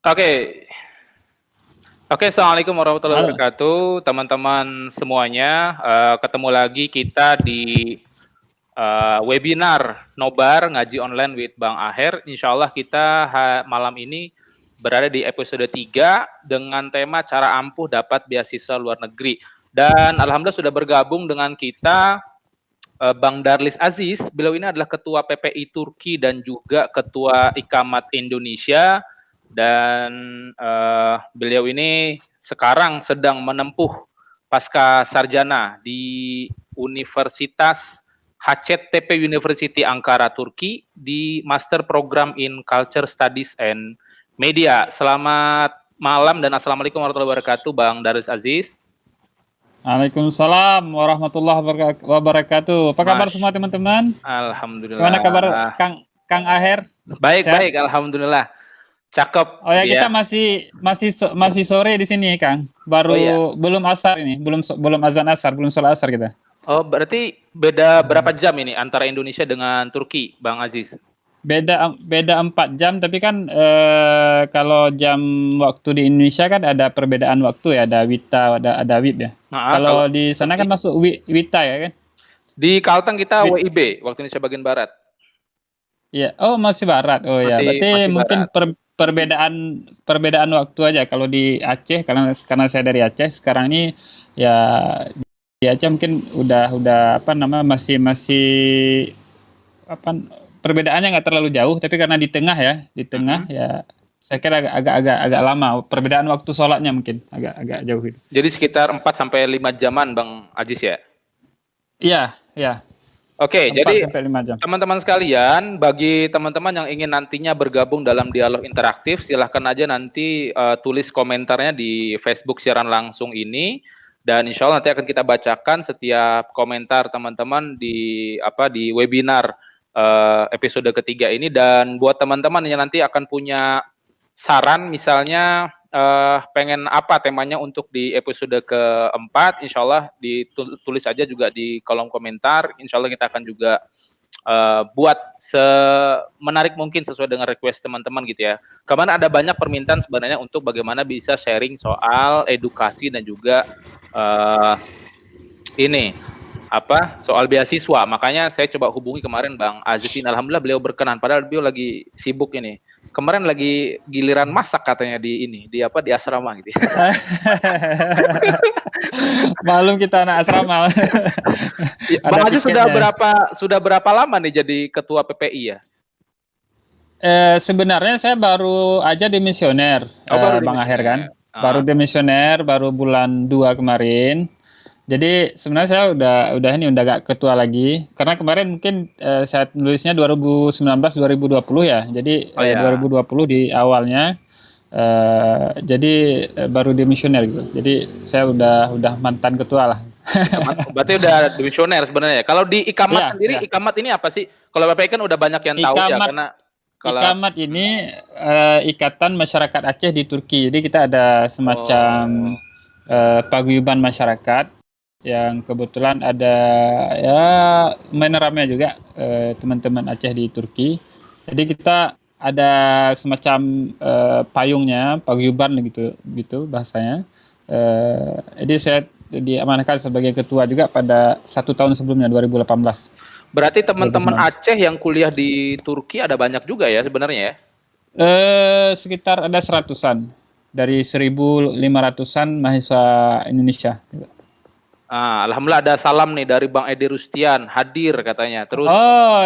Oke, Assalamualaikum warahmatullahi Halo. wabarakatuh, teman-teman semuanya. Ketemu lagi kita di webinar Nobar Ngaji Online with Bang Aher. Insya Allah kita malam ini berada di episode 3 dengan tema cara ampuh dapat beasiswa luar negeri. Dan alhamdulillah sudah bergabung dengan kita Bang Darlis Aziz. Beliau ini adalah Ketua PPI Turki dan juga Ketua Ikamat Indonesia. Dan beliau ini sekarang sedang menempuh pasca sarjana di Universitas Hacettepe University Ankara Turki di Master Program in Culture Studies and Media. Selamat malam dan Assalamualaikum warahmatullahi wabarakatuh Bang Darlis Aziz. Waalaikumsalam warahmatullahi wabarakatuh. Apa kabar semua teman-teman? Alhamdulillah. Gimana kabar Kang Aher? Baik, alhamdulillah. Cakep. Oh ya, kita masih sore di sini, Kang. Baru belum asar ini, belum azan asar, belum sholat asar kita. Oh, berarti beda berapa jam ini antara Indonesia dengan Turki, Bang Aziz? Beda 4 jam, tapi kan kalau jam waktu di Indonesia kan ada perbedaan waktu ya, ada Wita, ada WIB ya. Kalau di sana kan masuk Wita ya kan? Di Kalteng kita WIB, waktu Indonesia bagian barat. Iya, oh masih barat. Oh ya, berarti mungkin perbedaan waktu aja. Kalau di Aceh, karena saya dari Aceh, sekarang ini ya di Aceh mungkin udah masih perbedaannya nggak terlalu jauh, tapi karena di tengah ya saya kira agak lama perbedaan waktu sholatnya, mungkin agak jauh gitu. Jadi sekitar 4 sampai 5 jaman Bang Aziz ya? Iya. Oke, jadi teman-teman sekalian, bagi teman-teman yang ingin nantinya bergabung dalam dialog interaktif, silahkan aja nanti tulis komentarnya di Facebook siaran langsung ini, dan insya Allah nanti akan kita bacakan setiap komentar teman-teman di webinar episode ketiga ini. Dan buat teman-teman yang nanti akan punya saran, misalnya pengen apa temanya untuk di episode keempat, insya Allah ditulis aja juga di kolom komentar. Insya Allah kita akan juga buat semenarik mungkin sesuai dengan request teman-teman gitu ya. Kemarin ada banyak permintaan sebenarnya untuk bagaimana bisa sharing soal edukasi dan juga soal beasiswa. Makanya saya coba hubungi kemarin Bang Azizin. Alhamdulillah beliau berkenan, padahal beliau lagi sibuk ini. Kemarin lagi giliran masak katanya di asrama gitu. Malum kita anak asrama. Bang Aziz sudah berapa lama nih jadi ketua PPI ya? Sebenarnya saya baru aja dimisioner, Bang Aher kan. Baru dimisioner, baru bulan 2 kemarin. Jadi sebenarnya saya udah gak ketua lagi, karena kemarin mungkin saya nulisnya 2019-2020 ya. Jadi 2020 di awalnya, jadi baru dimisioner gitu. Jadi saya udah mantan ketua lah. Berarti udah dimisioner sebenarnya. Kalau di Ikamat sendiri, Ikamat ini apa sih? Kalau BPI kan udah banyak yang tahu ya, karena Ikamat ini Ikatan Masyarakat Aceh di Turki. Jadi kita ada semacam paguyuban masyarakat yang kebetulan ada ya lumayan ramai juga teman-teman Aceh di Turki. Jadi kita ada semacam paguyuban gitu bahasanya. Jadi saya diamanahkan sebagai ketua juga pada 1 tahun sebelumnya, 2018. Berarti teman-teman Aceh yang kuliah di Turki ada banyak juga ya sebenarnya ya? Sekitar ada 100-an dari 1.500-an mahasiswa Indonesia. Alhamdulillah ada salam nih dari Bang Edi Rustian, hadir katanya. Terus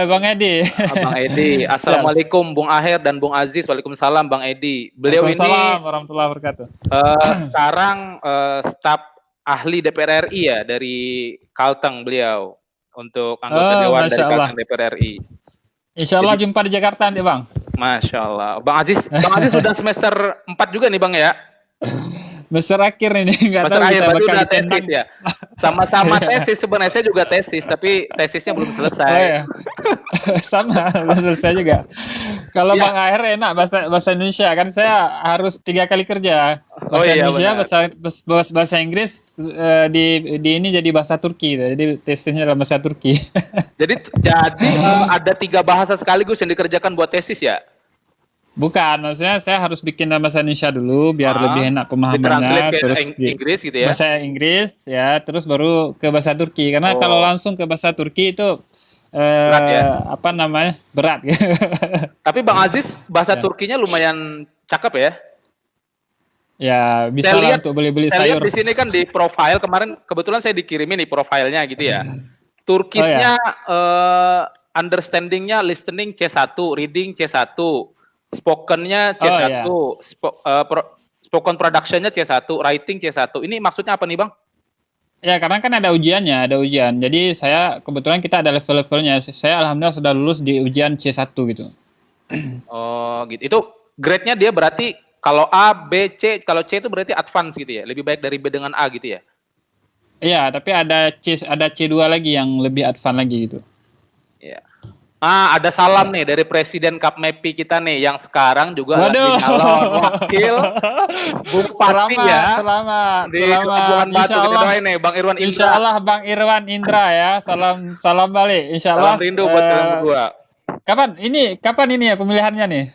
Bang Edi. Bang Edi, Assalamualaikum Bung Aher dan Bung Aziz. Waalaikumsalam Bang Edi. Beliau ini warahmatullahi wabarakatuh. Sekarang staf ahli DPR RI ya, dari Kalteng beliau, untuk anggota dewan dari Kalteng DPR RI. Insya Allah jumpa di Jakarta nih Bang. Masya Allah. Bang Aziz sudah semester 4 juga nih Bang ya? Semester akhir ini, nggak tahu kita bakal tesis ya. Sama-sama tesis sebenarnya, saya juga tesis, tapi tesisnya belum selesai. Oh, ya. Sama, belum selesai juga. Kalau Bang Aher enak bahasa Indonesia, kan saya harus 3 kali kerja. Bahasa Indonesia, bahasa Inggris, di ini jadi bahasa Turki, jadi tesisnya dalam bahasa Turki. Jadi ada 3 bahasa sekaligus yang dikerjakan buat tesis ya? Bukan, maksudnya saya harus bikin dalam bahasa Indonesia dulu biar lebih enak Ditranslate pemahamannya, ke terus Inggris gitu ya. bahasa Inggris ya, terus baru ke bahasa Turki. Karena kalau Oh, langsung ke bahasa Turki itu berat ya. apa namanya? Berat gitu. Tapi Bang Aziz bahasa Ya. Turkinya lumayan cakep ya. Ya, Saya bisa lah lihat untuk beli-beli saya lihat sayur. di sini kan di profile kemarin kebetulan saya dikirimin nih profilnya gitu ya. Oh Turkisnya ya. understandingnya listening C1, reading C1, spokennya Oh ya. C1, spoken productionnya C1, writing C1. Ini maksudnya apa nih Bang? Ya, karena kan ada ujiannya, ada ujian. Jadi saya kebetulan kita ada level-levelnya. Saya alhamdulillah sudah lulus di ujian C1 gitu. Oh gitu. Itu grade-nya dia berarti kalau A, B, C, kalau C itu berarti advance gitu ya. Lebih baik dari B dengan A gitu ya. Iya, tapi ada C2 lagi yang lebih advance lagi gitu. Iya. Ah, ada salam nih dari Presiden Kapmepi kita nih yang sekarang juga lagi Waduh. calon wakil Bupati Selamat, ya selamat, di selamat. Labuhan Batu. Insya Kita Allah, doain nih Bang Irwan insya Indra. Allah Bang Irwan Indra ya. Salam, salam balik. Insya Salam Allah. rindu buat kalian berdua. Kapan ini ya pemilihannya nih?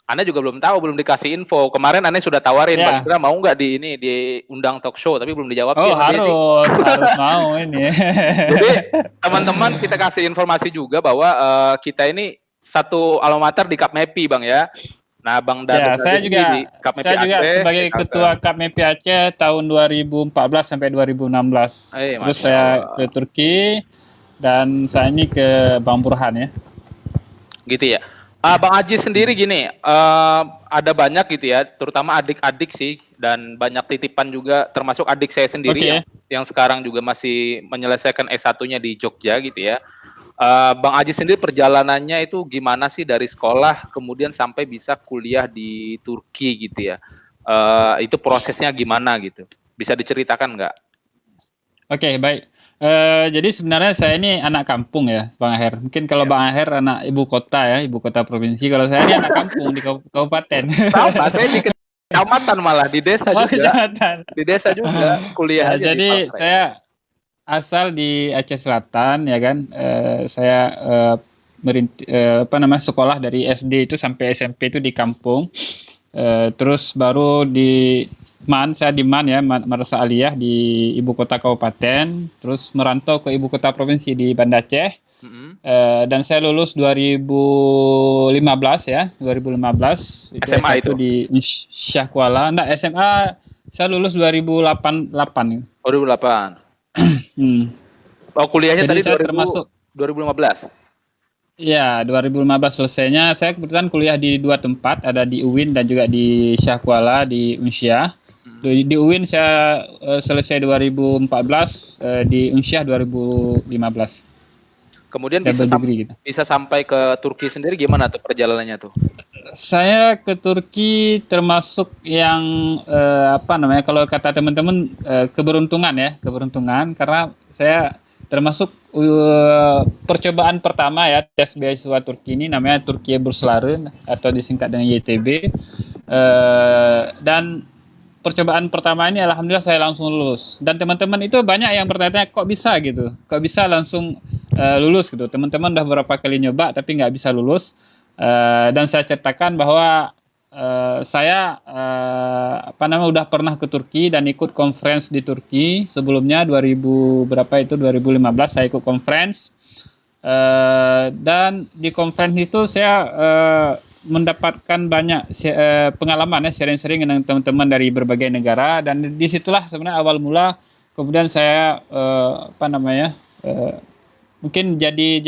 Anda juga belum tahu, belum dikasih info. Kemarin Anda sudah tawarin Bang Ya. Indra mau nggak di ini diundang talk show, tapi belum dijawab Oh, sih sama dia nih. harus mau ini. Jadi teman-teman kita kasih informasi juga bahwa kita ini satu alma mater di Kapmepi Bang ya. Nah, Bang Ya, Dado tadi di Kapmepi saya juga Aceh, sebagai Jakarta. ketua KMP Aceh tahun 2014 sampai 2016. Terus Masya saya Allah. ke Turki dan saya ini ke Bang Burhan ya. Gitu ya. Bang Aji sendiri gini, ada banyak gitu ya, terutama adik-adik sih, dan banyak titipan juga, termasuk adik saya sendiri Oke. yang sekarang juga masih menyelesaikan S1-nya di Jogja gitu ya. Bang Aji sendiri perjalanannya itu gimana sih dari sekolah kemudian sampai bisa kuliah di Turki gitu ya? Itu prosesnya gimana gitu? Bisa diceritakan nggak? Oke, baik. Jadi sebenarnya saya ini anak kampung ya, Bang Aher. Mungkin kalau Ya. Bang Aher anak ibu kota ya, ibu kota provinsi. Kalau saya ini anak kampung di kabupaten. Sama, saya di kecamatan malah di desa Oh, juga, kecamatan. di desa juga kuliah Ya, aja di jadi Palembang. saya asal di Aceh Selatan ya kan. Saya apa namanya sekolah dari SD itu sampai SMP itu di kampung. Terus baru saya di MAN ya, Madrasah Aliyah di ibu kota kabupaten, terus merantau ke ibu kota provinsi di Banda Aceh. Dan saya lulus 2015 ya, 2015 itu SMA S1 itu. di Syah Kuala. Enggak, SMA saya lulus 2008. 2008. Hmm. Oh, kuliahnya Jadi tadi saya termasuk 2015. ya 2015 selesainya. Saya kebetulan kuliah di dua tempat, ada di UIN dan juga di Syah Kuala di Unsyah. Di UIN saya selesai 2014, di Unsyah 2015. Kemudian Double degree gitu. bisa sampai ke Turki sendiri gimana tuh perjalanannya tuh? Saya ke Turki termasuk yang apa namanya kalau kata teman-teman keberuntungan karena saya termasuk percobaan pertama ya tes beasiswa Turki ini namanya Turkiye Bursları atau disingkat dengan YTB. Dan percobaan pertama ini alhamdulillah saya langsung lulus. Dan teman-teman itu banyak yang bertanya kok bisa gitu, kok bisa langsung lulus gitu. Teman-teman udah beberapa kali nyoba tapi nggak bisa lulus. Dan saya ceritakan bahwa saya apa namanya udah pernah ke Turki dan ikut conference di Turki sebelumnya 2000 berapa itu 2015 saya ikut conference. Dan di conference itu saya mendapatkan banyak pengalaman ya sharing-sharing dengan teman-teman dari berbagai negara dan disitulah sebenarnya awal mula kemudian saya apa namanya mungkin jadi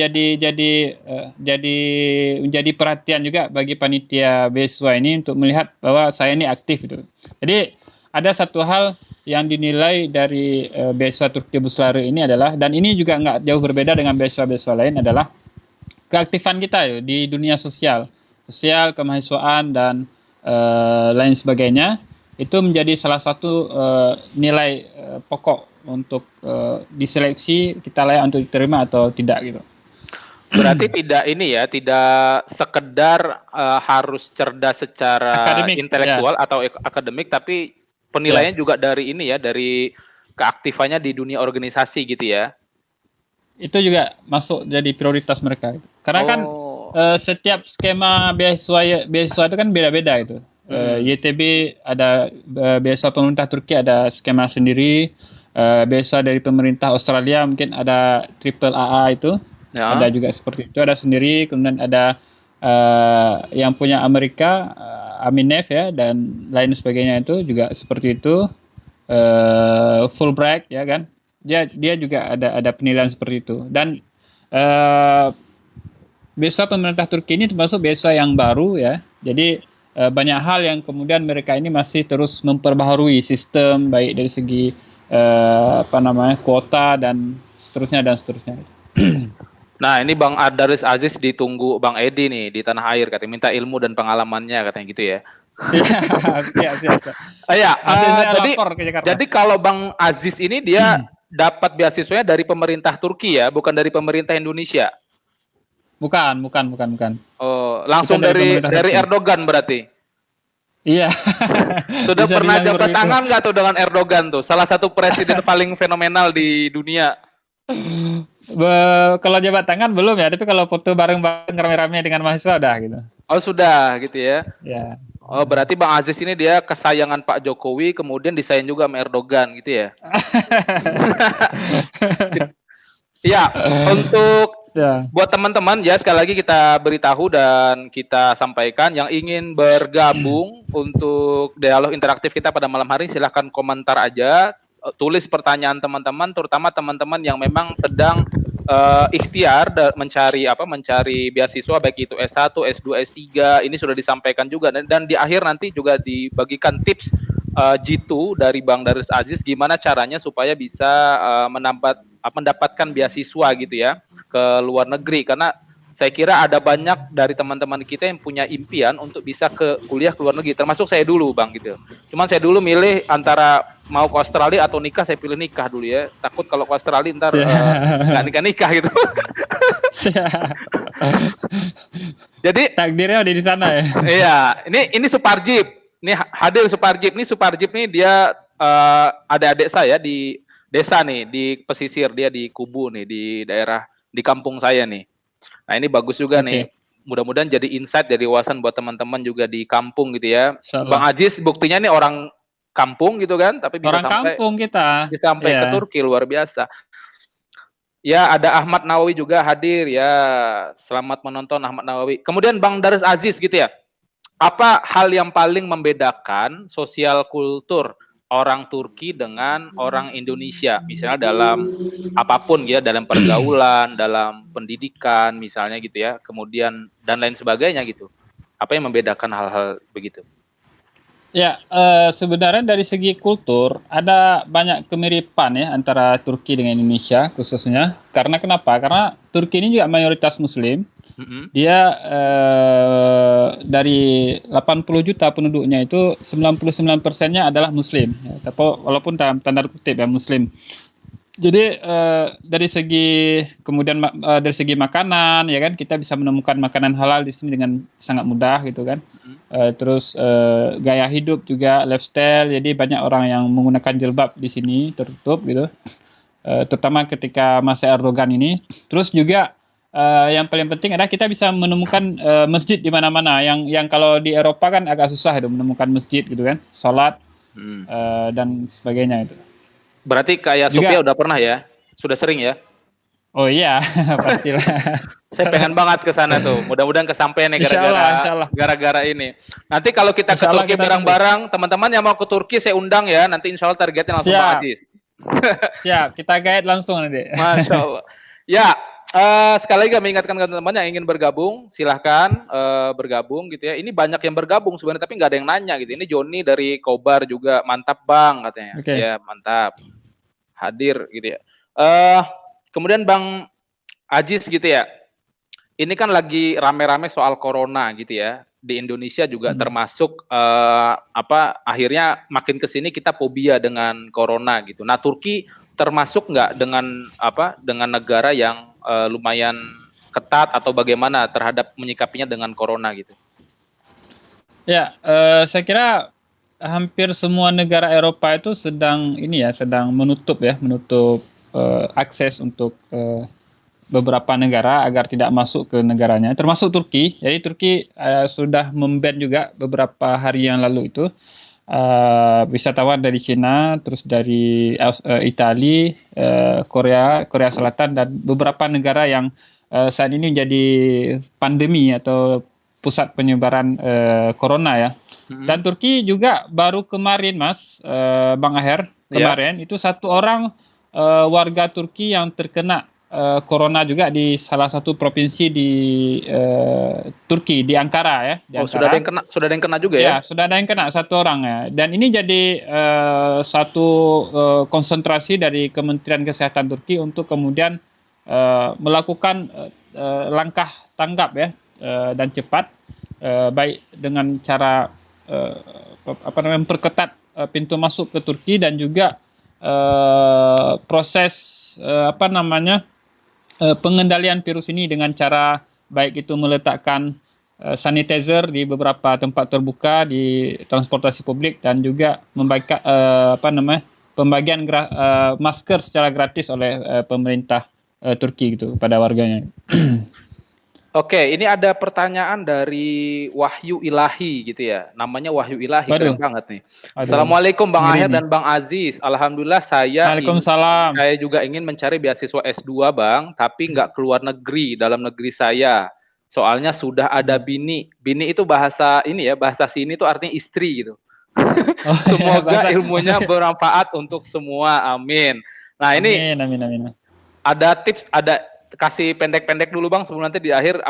menjadi perhatian juga bagi panitia beasiswa ini untuk melihat bahwa saya ini aktif gitu. Jadi ada satu hal yang dinilai dari beasiswa Turki Bursları ini adalah, dan ini juga nggak jauh berbeda dengan beasiswa-beasiswa lain, adalah keaktifan kita ya, di dunia sosial, kemahasiswaan dan lain sebagainya. Itu menjadi salah satu nilai pokok untuk diseleksi kita layak untuk diterima atau tidak gitu. Berarti tidak ini ya, tidak sekedar harus cerdas secara Akademik, ya, intelektual atau akademik, tapi ya. penilaiannya juga dari ini ya, dari keaktifannya di dunia organisasi gitu ya. Itu juga masuk jadi prioritas mereka. Karena kan Setiap skema beasiswa itu kan beda-beda itu. YTB ada beasiswa pemerintah Turki ada skema sendiri. Beasiswa dari pemerintah Australia mungkin ada triple AA itu. Ya. Ada juga seperti itu, ada sendiri. Kemudian ada yang punya Amerika, Aminef ya, dan lain sebagainya itu juga seperti itu. Fulbright ya kan. Dia juga ada penilaian seperti itu. Dan beasiswa pemerintah Turki ini termasuk beasiswa yang baru ya. Jadi banyak hal yang kemudian mereka ini masih terus memperbaharui sistem baik dari segi kuota dan seterusnya dan seterusnya. Nah, ini Bang Adaris Aziz ditunggu Bang Edi nih di tanah air, katanya minta ilmu dan pengalamannya katanya gitu ya. Siap. Jadi kalau Bang Aziz ini dia dapat beasiswanya dari pemerintah Turki ya, bukan dari pemerintah Indonesia. Bukan. Oh, langsung dari Erdogan berarti. Iya. Sudah pernah jabat tangan nggak tuh dengan Erdogan tuh? Salah satu presiden paling fenomenal di dunia. Kalau jabat tangan belum ya, tapi kalau foto bareng-bareng rame-rame dengan mahasiswa udah gitu. Oh sudah gitu ya. Ya. Oh berarti Bang Aziz ini dia kesayangan Pak Jokowi, kemudian disayang juga sama Erdogan gitu ya. Ya, untuk buat teman-teman ya sekali lagi kita beritahu dan kita sampaikan yang ingin bergabung untuk dialog interaktif kita pada malam hari, silahkan komentar aja, tulis pertanyaan teman-teman, terutama teman-teman yang memang sedang ikhtiar mencari beasiswa baik itu S1, S2, S3, ini sudah disampaikan juga dan di akhir nanti juga dibagikan tips G2 dari Bang Daris Aziz gimana caranya supaya bisa mendapatkan beasiswa gitu ya ke luar negeri, karena saya kira ada banyak dari teman-teman kita yang punya impian untuk bisa kuliah ke luar negeri, termasuk saya dulu Bang gitu. Cuman saya dulu milih antara mau ke Australia atau nikah, saya pilih nikah dulu ya. Takut kalau ke Australia ntar nggak nikah gitu. Jadi takdirnya udah di sana ya. Iya, ini Suparjip. Ini hadir Suparjip. Ini Suparjip nih dia ada adik saya di desa nih, di pesisir, dia di Kubu nih, di daerah di kampung saya nih. Nah, ini bagus juga nih. Mudah-mudahan jadi insight, jadi wawasan buat teman-teman juga di kampung gitu ya. Bang Aziz buktinya nih orang kampung gitu kan, tapi bisa kampung kita. Bisa sampai ke Turki, luar biasa. Ya, ada Ahmad Nawawi juga hadir ya. Selamat menonton Ahmad Nawawi. Kemudian Bang Daris Aziz gitu ya. Apa hal yang paling membedakan sosial kultur orang Turki dengan orang Indonesia, misalnya dalam apapun ya, dalam pergaulan, dalam pendidikan misalnya gitu ya, kemudian dan lain sebagainya gitu. Apa yang membedakan hal-hal begitu? Ya, sebenarnya dari segi kultur ada banyak kemiripan ya antara Turki dengan Indonesia khususnya. Karena kenapa? Karena Turki ini juga mayoritas Muslim. Dia dari 80 juta penduduknya itu 99%-nya adalah Muslim. Ya, tapi walaupun dalam tanda kutip ya Muslim. Jadi dari segi kemudian dari segi makanan ya kan, kita bisa menemukan makanan halal di sini dengan sangat mudah gitu kan. Terus gaya hidup juga, lifestyle, jadi banyak orang yang menggunakan jilbab di sini tertutup gitu. Terutama ketika masa Erdogan ini. Terus juga yang paling penting adalah kita bisa menemukan masjid di mana-mana. Yang kalau di Eropa kan agak susah itu menemukan masjid gitu kan, sholat dan sebagainya itu. Berarti kayak Sofia udah pernah ya? Sudah sering ya? Oh iya, pastilah. Saya pengen banget ke sana tuh. Mudah-mudahan kesampaian nih gara-gara ini. Nanti kalau kita ke Turki bareng-bareng, teman-teman yang mau ke Turki saya undang ya. Nanti insya Allah targetnya langsung Pak Aziz. Siap, kita guide langsung nanti. Masya Allah. Ya, sekali lagi kami ingatkan ke teman-teman yang ingin bergabung, silahkan bergabung gitu ya. Ini banyak yang bergabung sebenarnya, tapi nggak ada yang nanya gitu. Ini Joni dari Kobar juga, mantap Bang katanya. Ya, mantap. Hadir gitu ya. Kemudian Bang Aziz gitu ya. Ini kan lagi rame-rame soal corona gitu ya. Di Indonesia juga termasuk akhirnya makin kesini kita fobia dengan corona gitu. Nah, Turki termasuk nggak dengan negara yang lumayan ketat atau bagaimana terhadap menyikapinya dengan corona gitu? Ya, saya kira hampir semua negara Eropa itu sedang menutup akses untuk beberapa negara agar tidak masuk ke negaranya, termasuk Turki. Jadi Turki sudah memban juga beberapa hari yang lalu itu wisatawan dari Cina, terus dari Italia, Korea Selatan dan beberapa negara yang saat ini menjadi pandemi atau pusat penyebaran corona ya. Dan Turki juga baru kemarin Mas, Bang Aher, kemarin itu satu orang warga Turki yang terkena corona juga di salah satu provinsi di Turki, di Ankara ya. Di Oh, Ankara. sudah ada yang kena juga ya? Ya, sudah ada yang kena satu orang ya. Dan ini jadi satu konsentrasi dari Kementerian Kesehatan Turki untuk kemudian melakukan langkah tanggap ya dan cepat, baik dengan cara memperketat pintu masuk ke Turki dan juga proses pengendalian virus ini dengan cara baik itu meletakkan sanitizer di beberapa tempat terbuka di transportasi publik dan juga membagikan pembagian masker secara gratis oleh pemerintah Turki gitu kepada warganya. Oke, ini ada pertanyaan dari Wahyu Ilahi gitu ya. Namanya Wahyu Ilahi, keren banget nih. Assalamualaikum Bang Aher dan Bang Aziz. Alhamdulillah saya juga ingin mencari beasiswa S2 Bang, tapi nggak keluar negeri, dalam negeri saya. Soalnya sudah ada bini. Bini itu bahasa ini ya, bahasa sini itu artinya istri gitu. Semoga ilmunya bermanfaat untuk semua. Amin. Nah, ini amin. Ada tips, kasih pendek-pendek dulu Bang, sebelum nanti di akhir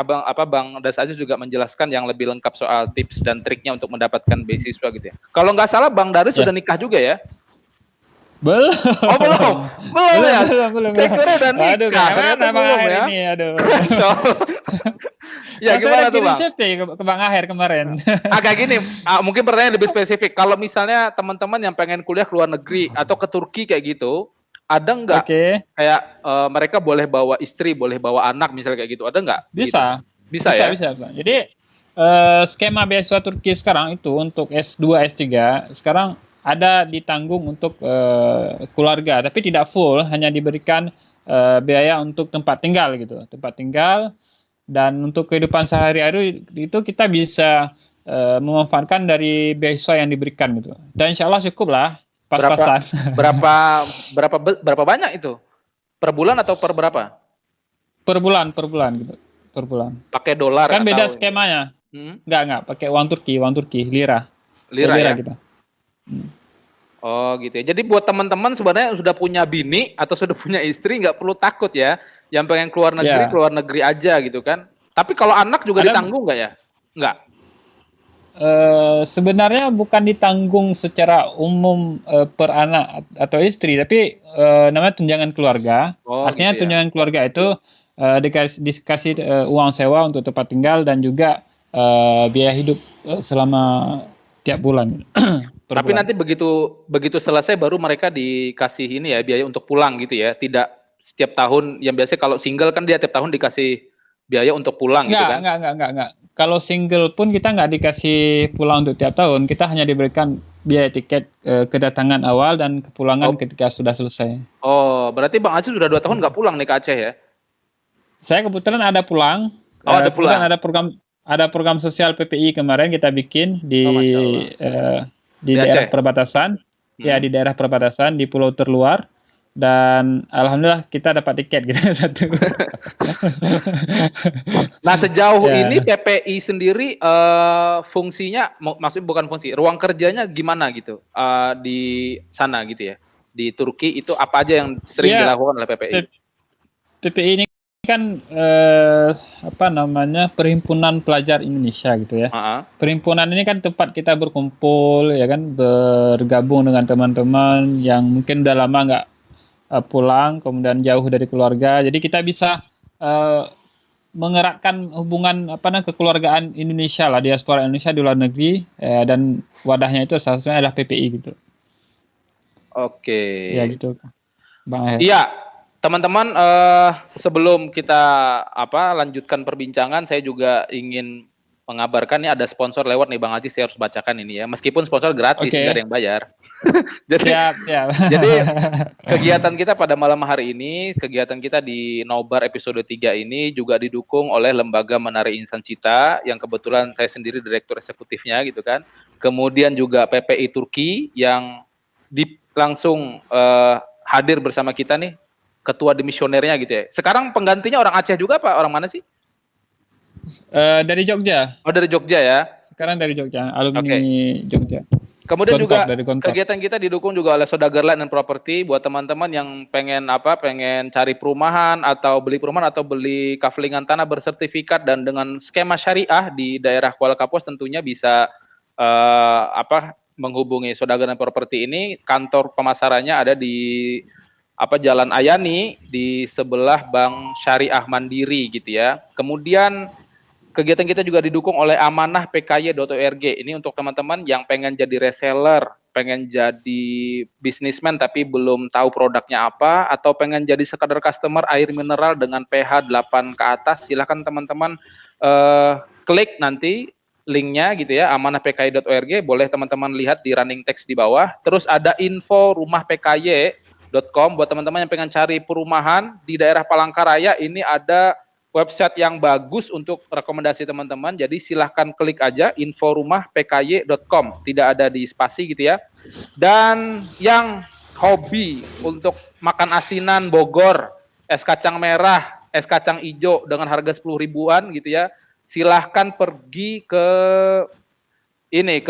Bang Das Aziz juga menjelaskan yang lebih lengkap soal tips dan triknya untuk mendapatkan beasiswa gitu ya. Kalau nggak salah Bang Daris sudah nikah juga ya? Belum. Oh belum ya? Belum. Saya kira udah nikah. Aduh, ternyata belum ya. Ini, aduh. Ya gimana tuh Bang? Ke Bang Aher kemarin. Agak gini, mungkin pertanyaan lebih spesifik. Kalau misalnya teman-teman yang pengen kuliah ke luar negeri atau ke Turki kayak gitu, ada nggak kayak mereka boleh bawa istri, boleh bawa anak misalnya kayak gitu, ada nggak? Bisa. Bisa ya? Bisa. Jadi skema beasiswa Turki sekarang itu untuk S2, S3 sekarang ada ditanggung untuk keluarga, tapi tidak full, hanya diberikan biaya untuk tempat tinggal gitu, dan untuk kehidupan sehari-hari itu kita bisa memanfaatkan dari beasiswa yang diberikan gitu. Dan insya Allah cukup lah. Pas-pasan. Berapa banyak itu? Per bulan atau per berapa? Per bulan gitu. Per bulan. Pakai dolar kan beda skemanya. Enggak, pakai uang Turki, lira. Lira ya? Gitu. Oh gitu ya. Jadi buat teman-teman sebenarnya sudah punya bini atau sudah punya istri nggak perlu takut ya. Yang pengen keluar negeri aja gitu kan. Tapi kalau anak juga ditanggung nggak ya? Nggak. Sebenarnya bukan ditanggung secara umum per anak atau istri, tapi namanya tunjangan keluarga. Artinya gitu tunjangan keluarga itu dikasih uang sewa untuk tempat tinggal dan juga biaya hidup selama tiap bulan. Tapi nanti begitu selesai baru mereka dikasih ini ya biaya untuk pulang gitu ya. Tidak setiap tahun, yang biasa kalau single kan dia tiap tahun dikasih biaya untuk pulang gitu kan? Enggak. Kalau single pun kita nggak dikasih pulang untuk tiap tahun. Kita hanya diberikan biaya tiket kedatangan awal dan kepulangan ketika sudah selesai. Oh, berarti Bang Aziz sudah 2 tahun nggak pulang nih ke Aceh ya? Saya kebetulan ada pulang. Ada pulang. Ada program sosial PPI kemarin kita bikin di daerah perbatasan. Ya, di daerah perbatasan di pulau terluar. Dan alhamdulillah kita dapat tiket gitu satu. Nah sejauh ini PPI sendiri fungsinya, maksudnya bukan fungsi, ruang kerjanya gimana gitu di sana gitu ya, di Turki itu apa aja yang sering dilakukan oleh PPI? PPI ini kan Perhimpunan Pelajar Indonesia gitu ya. Perhimpunan ini kan tempat kita berkumpul ya kan, bergabung dengan teman-teman yang mungkin udah lama nggak pulang, kemudian jauh dari keluarga. Jadi kita bisa mengeratkan hubungan kekeluargaan Indonesia lah, diaspora Indonesia di luar negeri, dan wadahnya itu salah satunya adalah PPI gitu. Oke. Ya gitu, Bang Aher. Iya, teman-teman, sebelum kita lanjutkan perbincangan, saya juga ingin mengabarkan nih ada sponsor lewat nih Bang Aziz, saya harus bacakan ini ya. Meskipun sponsor gratis, nggak ada yang bayar. Siap. Jadi kegiatan kita pada malam hari ini, kegiatan kita di Nobar episode 3 ini juga didukung oleh Lembaga Menari Insan Cita yang kebetulan saya sendiri direktur eksekutifnya gitu kan. Kemudian juga PPI Turki yang langsung hadir bersama kita nih, ketua demisionernya gitu ya. Sekarang penggantinya orang Aceh juga Pak? Orang mana sih? Dari Jogja. Oh, dari Jogja ya. Sekarang dari Jogja, alumni Jogja. Kemudian juga kegiatan kita didukung juga oleh Sodagerland dan Properti buat teman-teman yang pengen cari perumahan atau beli perumahan atau beli kaflingan tanah bersertifikat dan dengan skema syariah di daerah Kuala Kapuas tentunya bisa menghubungi Sodagerland dan Properti ini. Kantor pemasarannya ada di Jalan Ayani di sebelah Bank Syariah Mandiri gitu ya. Kemudian kegiatan kita juga didukung oleh Amanah PKY.org. Ini untuk teman-teman yang pengen jadi reseller, pengen jadi bisnismen tapi belum tahu produknya apa, atau pengen jadi sekadar customer air mineral dengan pH 8 ke atas, silahkan teman-teman klik nanti linknya gitu ya, amanahpky.org, boleh teman-teman lihat di running text di bawah. Terus ada info rumahpky.com buat teman-teman yang pengen cari perumahan di daerah Palangkaraya. Ini ada website yang bagus untuk rekomendasi teman-teman. Jadi silahkan klik aja inforumahpky.com. Tidak ada di spasi gitu ya. Dan yang hobi untuk makan asinan Bogor, es kacang merah, es kacang hijau dengan harga 10 ribuan gitu ya. Silahkan pergi ke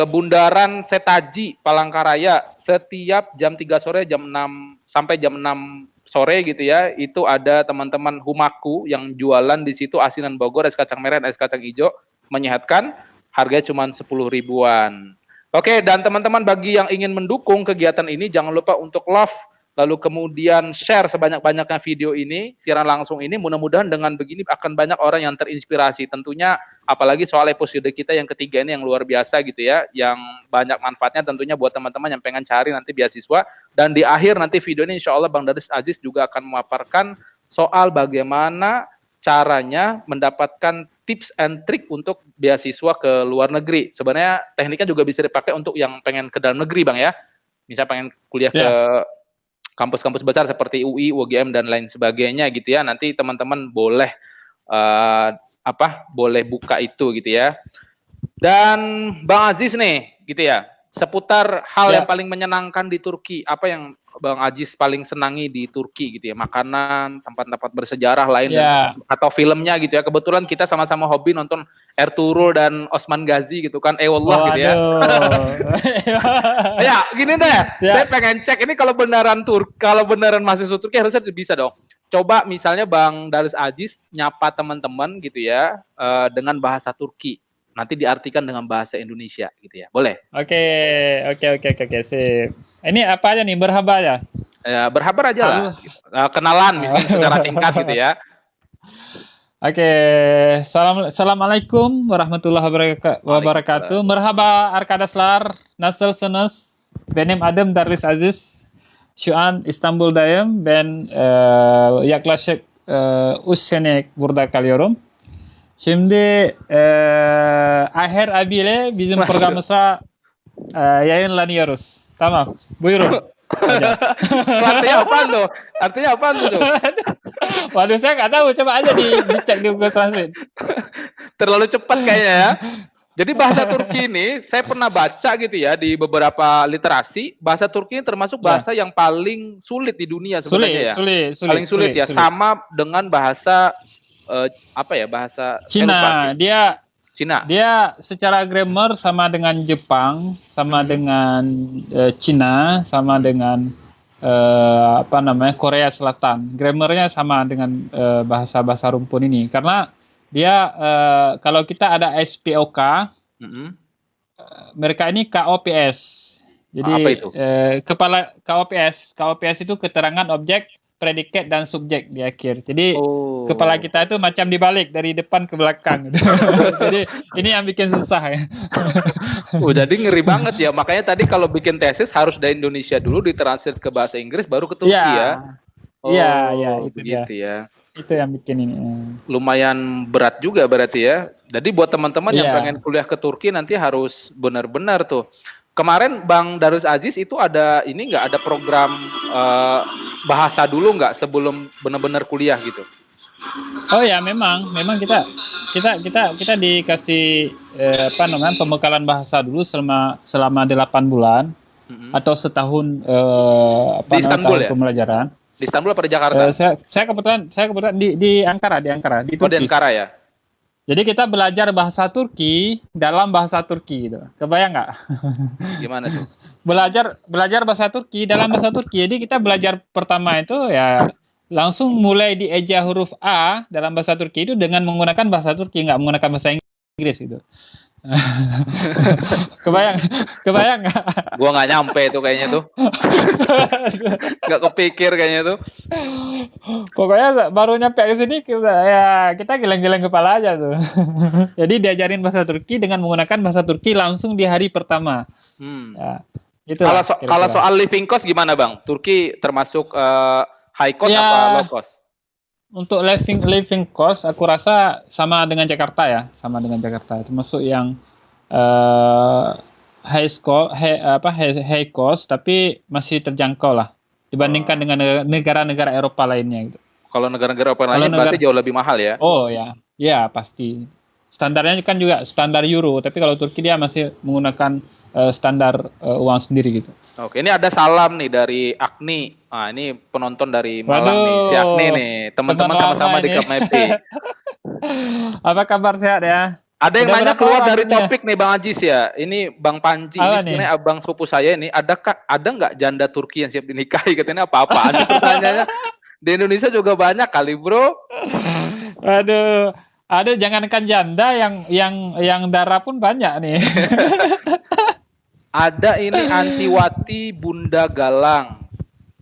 Bundaran Setaji Palangkaraya setiap jam 3 sore, jam 6 sampai jam 6 sore gitu ya, itu ada teman-teman Humaku yang jualan di situ asinan Bogor, es kacang merah, es kacang hijau, menyehatkan, harganya cuma 10 ribuan. Oke, dan teman-teman bagi yang ingin mendukung kegiatan ini, jangan lupa untuk love, lalu kemudian share sebanyak-banyaknya video ini, siaran langsung ini, mudah-mudahan dengan begini akan banyak orang yang terinspirasi, tentunya apalagi soal episode kita yang ketiga ini yang luar biasa gitu ya, yang banyak manfaatnya tentunya buat teman-teman yang pengen cari nanti beasiswa. Dan di akhir nanti video ini insya Allah Bang Daris Aziz juga akan memaparkan soal bagaimana caranya mendapatkan tips and trick untuk beasiswa ke luar negeri. Sebenarnya tekniknya juga bisa dipakai untuk yang pengen ke dalam negeri Bang ya, misal pengen kuliah ke kampus-kampus besar seperti UI, UGM dan lain sebagainya gitu ya. Nanti teman-teman boleh boleh buka itu gitu ya. Dan Bang Aziz nih gitu ya, seputar hal yang paling menyenangkan di Turki, apa yang Bang Aziz paling senangi di Turki gitu ya, makanan, tempat-tempat bersejarah lain atau filmnya gitu ya. Kebetulan kita sama-sama hobi nonton Ertuğrul dan Osman Ghazi gitu kan, gitu ya. Ya gini deh, saya pengen cek ini kalau beneran mahasiswa Turki harusnya bisa dong. Coba misalnya Bang Daris Aziz nyapa teman-teman gitu ya dengan bahasa Turki. Nanti diartikan dengan bahasa Indonesia gitu ya. Boleh? Oke, sip. Ini apa aja nih, berhaba ya? Ya, berhabar aja lah. Kenalan misalnya secara singkat gitu ya. Oke, Assalamualaikum warahmatullahi wabarakatuh. Merhaba arkadaşlar, nasılsınız? Benim adım Daris Aziz. Şu an İstanbul'dayım. Ben yaklaşık 3 sene burada kalıyorum. Şimdi Aher abiyle bizim programımıza yayınlanıyoruz. Tamam, buyurun. Artinya apa tuh? Waduh, saya nggak tahu. Coba aja dicek di Google Translate. Terlalu cepat kayaknya ya. Jadi bahasa Turki ini saya pernah baca gitu ya di beberapa literasi. Bahasa Turki ini termasuk bahasa yang paling sulit di dunia sebenarnya paling sulit ya. Sama dengan bahasa bahasa Cina. Dia secara grammar sama dengan Jepang, sama dengan Cina, sama dengan Korea Selatan. Grammarnya sama dengan bahasa-bahasa rumpun ini. Karena dia kalau kita ada SPOK, mereka ini KOPS. Jadi apa itu? Kepala KOPS itu keterangan objek, predikat dan subjek di akhir. Jadi kepala kita itu macam dibalik dari depan ke belakang. Jadi ini yang bikin susah ya. Jadi ngeri banget ya. Makanya tadi kalau bikin tesis harus dari Indonesia dulu ditranslate ke bahasa Inggris baru ke Turki ya. Iya, itu gitu dia. Ya. Itu yang bikin ini. Lumayan berat juga berarti ya. Jadi buat teman-teman yang Iya. pengen kuliah ke Turki nanti harus benar-benar tuh. Kemarin Bang Darus Aziz itu ada ini nggak ada program bahasa dulu nggak sebelum benar-benar kuliah gitu? Oh ya, memang kita dikasih apa namanya pembekalan bahasa dulu selama 8 bulan atau setahun apa Di namanya Istanbul tahun ya? pembelajaran. Di Istanbul apa di Jakarta? Saya kebetulan di Ankara di Oh, di Turki. Ankara ya? Jadi kita belajar bahasa Turki dalam bahasa Turki gitu. Kebayang nggak? Gimana tuh? Belajar bahasa Turki dalam bahasa Turki. Jadi kita belajar pertama itu ya langsung mulai dieja huruf A dalam bahasa Turki itu dengan menggunakan bahasa Turki, nggak menggunakan bahasa Inggris gitu. kebayang, kebayang nggak? Gua nggak nyampe tuh kayaknya tuh. Nggak kepikir kayaknya tuh. Pokoknya baru nyampe ke sini kita geleng-geleng kepala aja tuh. Jadi diajarin bahasa Turki dengan menggunakan bahasa Turki langsung di hari pertama. Ya, Kalau itulah kalau kira-kira. soal living cost gimana Bang? Turki termasuk high cost Ya, apa low cost? untuk living cost aku rasa sama dengan Jakarta ya, sama dengan Jakarta. Termasuk yang eh high cost tapi masih terjangkau lah dibandingkan dengan negara-negara Eropa lainnya gitu. Kalau negara-negara Eropa Kalau lainnya berarti negara jauh lebih mahal ya? Oh ya, ya pasti. Standarnya kan juga standar euro, tapi kalau Turki dia masih menggunakan standar uang sendiri gitu. Oke, ini ada salam nih dari Agni. Nah, ini penonton dari Malang nih, si Agni Waduh, nih. teman Teman-teman lama sama-sama di ini. Cup Mapi. Apa kabar, sehat ya? Ada yang Udah nanya berapa keluar orang dari ininya? topik nih Bang Ajis ya. Ini Bang Panji, ini Apa nih? sebenarnya abang sepupu saya ini. Ada nggak janda Turki yang siap dinikahi? Katanya apa-apaan nih pertanyaannya. Di Indonesia juga banyak kali bro. Aduh, aduh, jangankan janda yang darah pun banyak nih. Ada ini Antiwati Bunda Galang.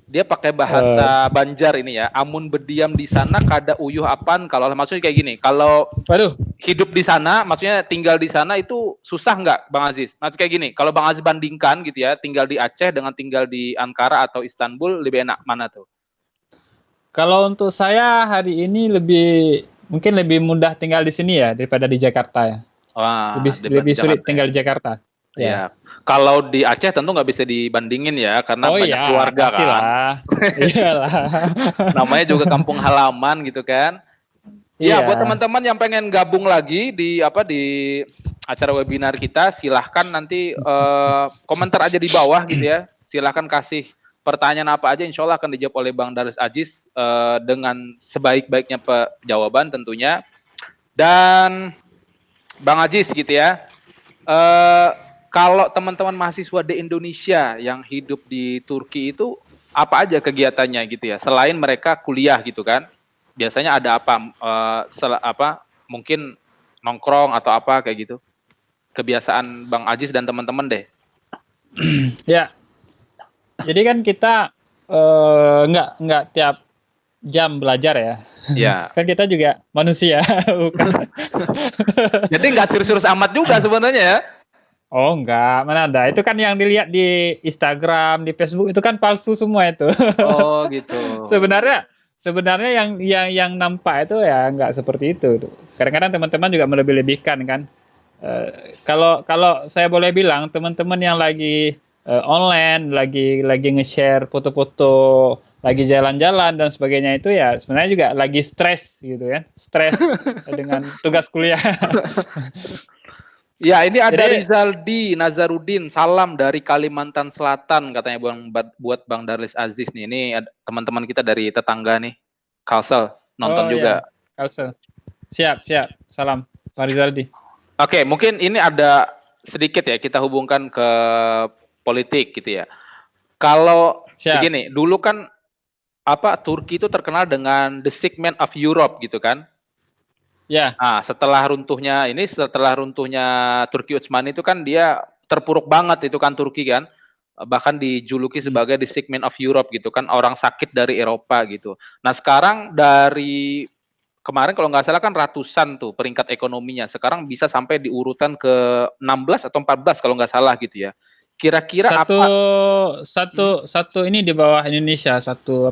Dia pakai bahasa Banjar ini ya. Amun berdiam di sana kada uyuh apaan. Kalau maksudnya kayak gini. Kalau Waduh, hidup di sana, maksudnya tinggal di sana itu susah nggak, Bang Aziz? Maksudnya kayak gini. Kalau Bang Aziz bandingkan gitu ya, tinggal di Aceh dengan tinggal di Ankara atau Istanbul lebih enak mana tuh? kalau untuk saya hari ini mungkin lebih mudah tinggal di sini ya daripada di Jakarta ya. Wah, Lebih di sulit Jakarta ya. tinggal di Jakarta. Iya. Ya. Kalau di Aceh tentu nggak bisa dibandingin ya, karena Oh banyak iya, keluarga kan. pastilah. Iyalah. Namanya juga kampung halaman gitu kan. Ya, buat Iya. teman-teman yang pengen gabung lagi di acara webinar kita, silahkan nanti komentar aja di bawah gitu ya. Silahkan kasih pertanyaan apa aja, insya Allah akan dijawab oleh Bang Darus Aziz dengan sebaik-baiknya jawaban tentunya. Dan Bang Aziz gitu ya, kalau teman-teman mahasiswa di Indonesia yang hidup di Turki itu apa aja kegiatannya gitu ya, selain mereka kuliah gitu kan? Biasanya ada apa? Mungkin nongkrong atau apa kayak gitu. Kebiasaan Bang Aziz dan teman-teman deh. Ya. Jadi kan kita nggak tiap jam belajar ya. Ya. Kan kita juga manusia, bukan. Jadi nggak serius-serius amat juga sebenarnya ya. Oh enggak, mana ada. Itu kan yang dilihat di Instagram, di Facebook itu kan palsu semua itu. Oh gitu. Sebenarnya yang nampak itu ya nggak seperti itu. Kadang-kadang teman-teman juga melebih-lebihkan kan. Kalau saya boleh bilang teman-teman yang lagi online, lagi nge-share foto-foto, lagi jalan-jalan dan sebagainya itu ya sebenarnya juga lagi stres gitu kan. Stres dengan tugas kuliah. Ya, ini ada Jadi Rizaldi Nazarudin, salam dari Kalimantan Selatan katanya buat Bang Darlis Aziz nih. Ini teman-teman kita dari tetangga nih. Kalsel nonton juga. Ya, Kalsel. Siap. Salam, Pak Rizaldi. Oke, mungkin ini ada sedikit ya kita hubungkan ke politik gitu ya. Kalau begini, dulu kan Turki itu terkenal dengan the sick man of Europe gitu kan. Ya. Nah, setelah runtuhnya Turki Utsmani itu kan dia terpuruk banget itu kan Turki kan. Bahkan dijuluki sebagai the sick man of Europe gitu kan, orang sakit dari Eropa gitu. Nah, sekarang dari kemarin kalau nggak salah kan ratusan tuh peringkat ekonominya. Sekarang bisa sampai di urutan ke 16 atau 14 kalau nggak salah gitu ya. Kira-kira Satu apa? satu ini di bawah Indonesia, satu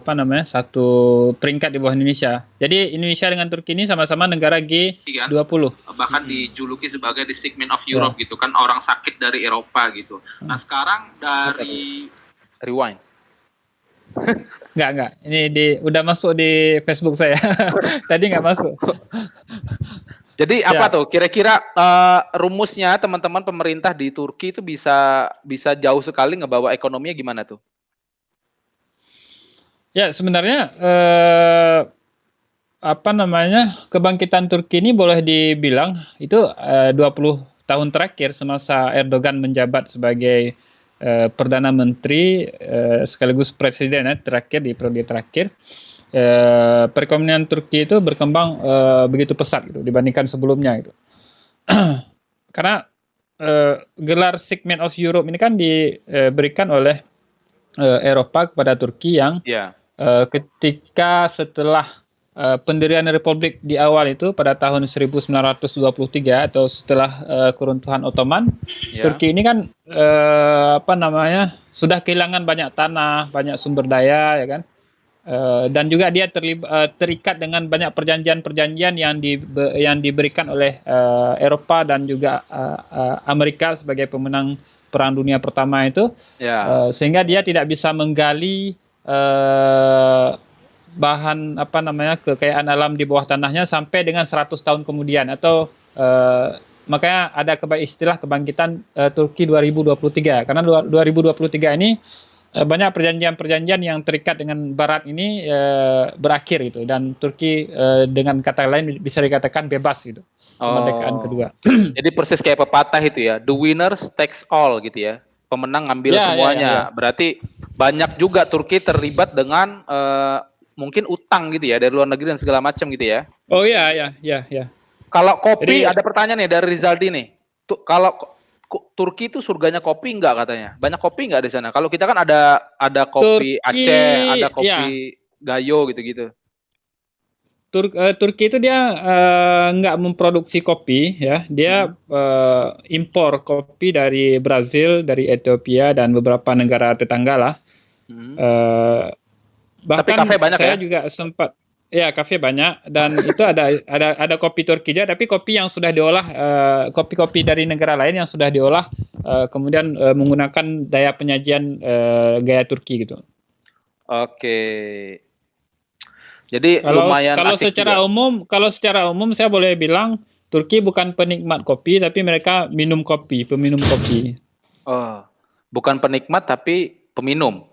peringkat di bawah Indonesia. Jadi Indonesia dengan Turki ini sama-sama negara Kan? G20. Bahkan dijuluki sebagai the segment of Ya. Europe gitu kan, orang sakit dari Eropa gitu. Nah sekarang dari rewind. Enggak. Ini udah masuk di Facebook saya. Tadi nggak masuk. Jadi Siap. apa tuh kira-kira rumusnya teman-teman pemerintah di Turki itu bisa jauh sekali ngebawa ekonominya gimana tuh? Ya sebenarnya kebangkitan Turki ini boleh dibilang itu 20 tahun terakhir semasa Erdogan menjabat sebagai Perdana Menteri sekaligus Presiden terakhir di periode terakhir. Perekonomian Turki itu berkembang begitu pesat gitu dibandingkan sebelumnya gitu. Karena gelar Segment of Europe ini kan diberikan oleh Eropa kepada Turki yang ketika setelah pendirian Republik di awal itu pada tahun 1923 atau setelah keruntuhan Ottoman, Turki ini kan sudah kehilangan banyak tanah, banyak sumber daya, ya kan. Dan juga dia terikat dengan banyak perjanjian-perjanjian yang diberikan oleh Eropa dan juga Amerika sebagai pemenang Perang Dunia Pertama itu, sehingga dia tidak bisa menggali bahan kekayaan alam di bawah tanahnya sampai dengan 100 tahun kemudian atau makanya ada istilah kebangkitan Turki 2023 karena 2023 ini banyak perjanjian-perjanjian yang terikat dengan Barat ini berakhir gitu dan Turki dengan kata lain bisa dikatakan bebas gitu kemerdekaan kedua. Jadi persis kayak pepatah itu ya, the winner takes all gitu ya, pemenang ngambil semuanya. Berarti banyak juga Turki terlibat dengan mungkin utang gitu ya dari luar negeri dan segala macam gitu ya. Oh iya. Kalau kopi, ada pertanyaan nih dari Rizaldi nih. Kalau Turki itu surganya kopi enggak katanya? Banyak kopi enggak di sana? Kalau kita kan ada kopi Aceh, ada kopi Gayo gitu-gitu. Turki itu dia nggak memproduksi kopi ya, dia impor kopi dari Brazil, dari Ethiopia dan beberapa negara tetangga lah. Bahkan tapi kafe banyak saya juga sempat kafe banyak dan itu ada kopi Turki juga, tapi kopi yang sudah diolah, kopi-kopi dari negara lain yang sudah diolah kemudian menggunakan daya penyajian gaya Turki gitu. Oke. Jadi lumayan asik juga. Kalau secara umum saya boleh bilang Turki bukan penikmat kopi tapi mereka peminum kopi. Oh, bukan penikmat tapi peminum.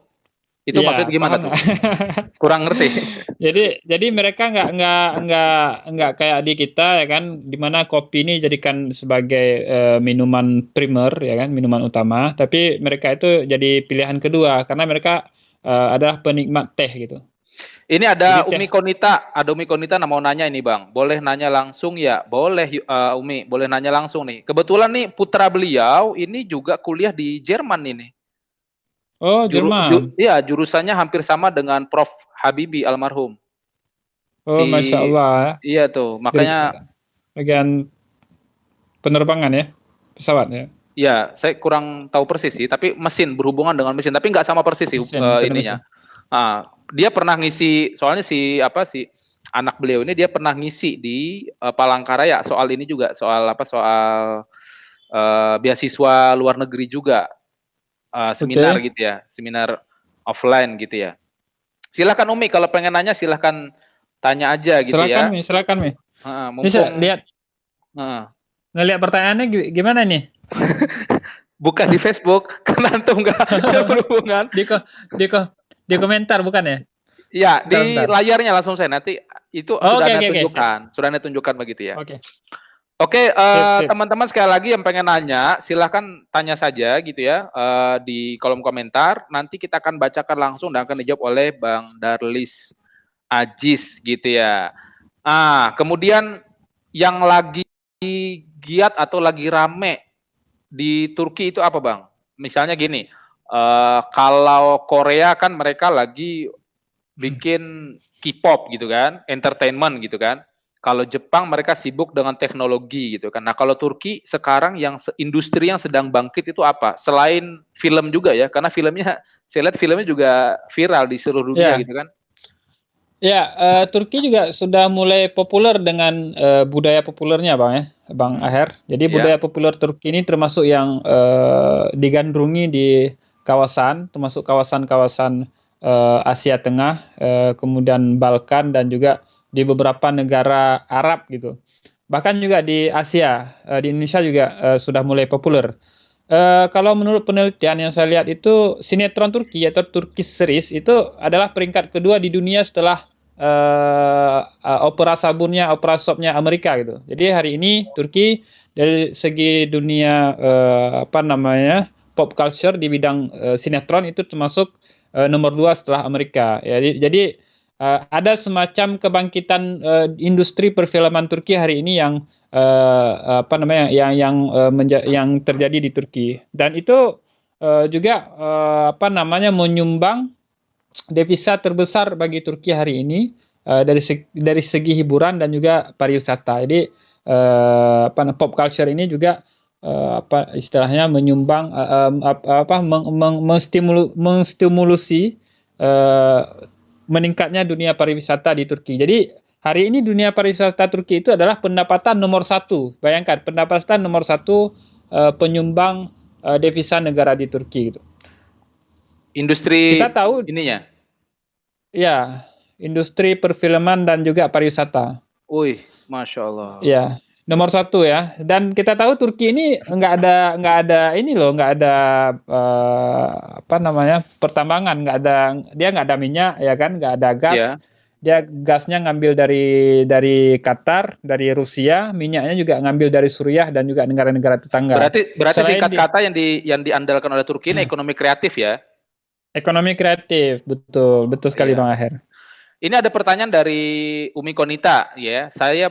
Itu maksudnya gimana tuh? Kurang ngerti. Jadi mereka nggak kayak di kita ya kan, di mana kopi ini jadikan sebagai minuman primer ya kan, minuman utama, tapi mereka itu jadi pilihan kedua karena mereka adalah penikmat teh gitu. Ini ada Umi Konita mau nanya ini Bang. Boleh nanya langsung ya? Boleh Umi, boleh nanya langsung nih. Kebetulan nih putra beliau ini juga kuliah di Jerman ini. Oh, Jerman. Iya, jurusannya hampir sama dengan Prof. Habibie almarhum. Oh, Masya Allah. Iya tuh, makanya bagian penerbangan ya, pesawat ya. Iya, saya kurang tahu persis sih, tapi berhubungan dengan mesin, tapi nggak sama persis sih ininya. Dia pernah ngisi, soalnya si anak beliau ini dia pernah ngisi di Palangkaraya soal ini juga, soal beasiswa luar negeri juga. Seminar gitu ya, seminar offline gitu ya. Silakan Umi kalau pengen nanya silahkan tanya aja gitu ya. Silakan Mi. Bisa lihat. Ngelihat pertanyaannya gimana nih? Bukan di Facebook, karena antum nggak berhubungan. Di komentar bukan ya? Iya, di layarnya langsung saya nanti itu sudah tunjukkan begitu ya. Oke, teman-teman sekali lagi yang pengen nanya, silahkan tanya saja gitu ya di kolom komentar. Nanti kita akan bacakan langsung dan akan dijawab oleh Bang Darlis Ajis gitu ya. Kemudian yang lagi giat atau lagi rame di Turki itu apa Bang? Misalnya gini, kalau Korea kan mereka lagi bikin K-pop gitu kan, entertainment gitu kan. Kalau Jepang mereka sibuk dengan teknologi gitu kan. Nah, kalau Turki sekarang yang industri yang sedang bangkit itu apa? Selain film juga ya, karena filmnya saya lihat filmnya juga viral di seluruh dunia Ya, gitu kan. ya, Turki juga sudah mulai populer dengan budaya populernya, Bang ya, Bang Hmm, Aher. Jadi ya. budaya populer Turki ini termasuk yang digandrungi di kawasan, termasuk kawasan-kawasan Asia Tengah, kemudian Balkan dan juga di beberapa negara Arab gitu. Bahkan juga di Asia, di Indonesia juga sudah mulai populer. Kalau menurut penelitian yang saya lihat itu sinetron Turki atau Turkish series itu adalah peringkat kedua di dunia setelah opera sabunnya, opera shopnya Amerika gitu. Jadi hari ini Turki dari segi dunia apa namanya pop culture di bidang sinetron itu termasuk nomor dua setelah Amerika. Jadi ada semacam kebangkitan industri perfilman Turki hari ini yang apa namanya yang terjadi di Turki dan itu juga apa namanya menyumbang devisa terbesar bagi Turki hari ini dari segi hiburan dan juga pariwisata. Jadi apa pop culture ini juga apa istilahnya menyumbang apa menstimulusi uh, meningkatnya dunia pariwisata di Turki. Jadi hari ini dunia pariwisata Turki itu adalah pendapatan nomor satu. Bayangkan pendapatan nomor satu penyumbang devisa negara di Turki. Gitu. Industri Kita tahu ininya. ya industri perfilman dan juga pariwisata. Wih, Masya Allah. Ya nomor satu ya. Dan kita tahu Turki ini nggak ada ini loh, nggak ada apa namanya pertambangan, dia nggak ada minyak ya kan, nggak ada gas. Ya. Dia gasnya ngambil dari Qatar, dari Rusia, minyaknya juga ngambil dari Suriah dan juga negara-negara tetangga. Berarti Selain singkat kata yang diandalkan oleh Turki ini ekonomi kreatif ya. ekonomi kreatif, betul, betul sekali Iya. Bang Aher. Ini ada pertanyaan dari Umi Konita ya. Saya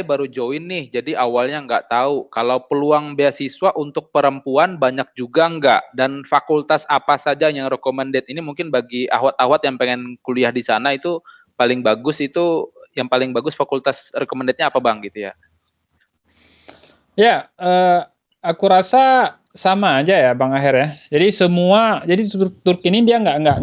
baru join nih, jadi awalnya nggak tahu kalau peluang beasiswa untuk perempuan banyak juga nggak, dan fakultas apa saja yang recommended. Ini mungkin bagi ahwat-ahwat yang pengen kuliah di sana itu paling bagus, itu yang paling bagus fakultas recommendednya apa Bang gitu ya? Ya, aku rasa sama aja ya Bang Aher ya. Jadi Turki ini dia nggak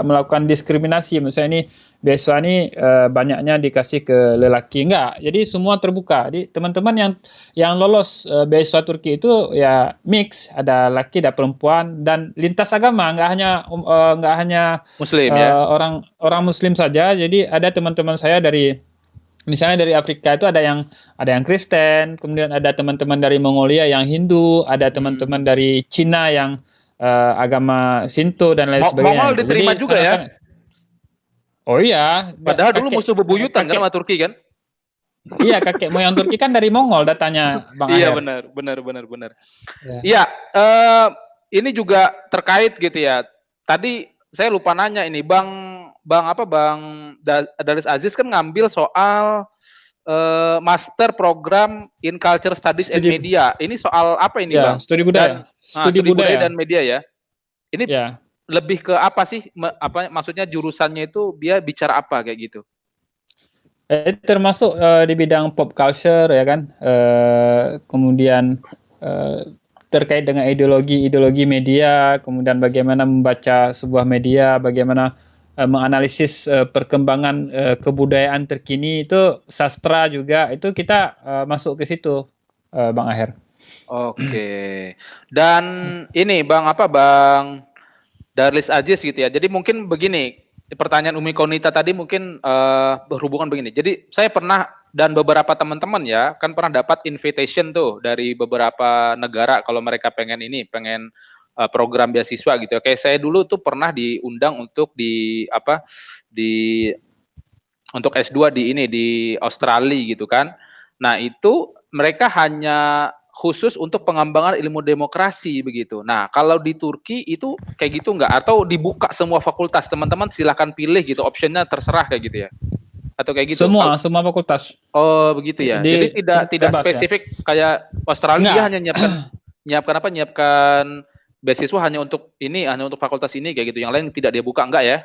melakukan diskriminasi. Misalnya ini beasiswa ini banyaknya dikasih ke lelaki nggak. Jadi semua terbuka. Jadi teman-teman yang lolos beasiswa Turki itu ya mix, ada laki, ada perempuan dan lintas agama. Nggak hanya Muslim ya. orang orang Muslim saja. Jadi ada teman-teman saya misalnya dari Afrika itu ada yang Kristen, kemudian ada teman-teman dari Mongolia yang Hindu, ada teman-teman dari Cina yang agama Shinto dan lain sebagainya. Mongol Gitu. diterima Jadi juga ya. oh iya, Padahal dulu musuh bebuyutan kan sama Turki kan? iya kakek moyang Turki kan dari Mongol datanya Bang Iya Aher. benar. Ya. Iya, ini juga terkait gitu ya. Tadi saya lupa nanya ini, Bang Daris Aziz kan ngambil soal master program in culture studies and Studi media. Ini soal apa ini, ya, Bang? studi budaya. Dan Studi studi budaya budaya. dan media ya. Ini Ya. lebih ke apa sih? Apa maksudnya jurusannya itu dia bicara apa kayak gitu? Termasuk di bidang pop culture ya kan, kemudian terkait dengan ideologi media, kemudian bagaimana membaca sebuah media, bagaimana menganalisis perkembangan kebudayaan terkini itu sastra juga itu kita masuk ke situ, Bang Aher. Oke. Dan ini Bang Darlis Aziz gitu ya. Jadi mungkin begini, pertanyaan Umi Konita tadi mungkin berhubungan begini. Jadi saya pernah dan beberapa teman-teman ya kan pernah dapat invitation tuh dari beberapa negara kalau mereka pengen program beasiswa gitu. Kayak saya dulu tuh pernah diundang untuk di untuk S2 di Australia gitu kan. Nah, itu mereka hanya khusus untuk pengembangan ilmu demokrasi begitu. Nah, kalau di Turki itu kayak gitu nggak? Atau dibuka semua fakultas, teman-teman silahkan pilih gitu, optionnya terserah kayak gitu ya? Atau kayak gitu? Semua fakultas. Oh begitu ya. Jadi tidak Bebas ya. spesifik kayak Australia dia Enggak. hanya nyiapkan beasiswa hanya untuk fakultas ini kayak gitu. Yang lain tidak dia buka enggak ya?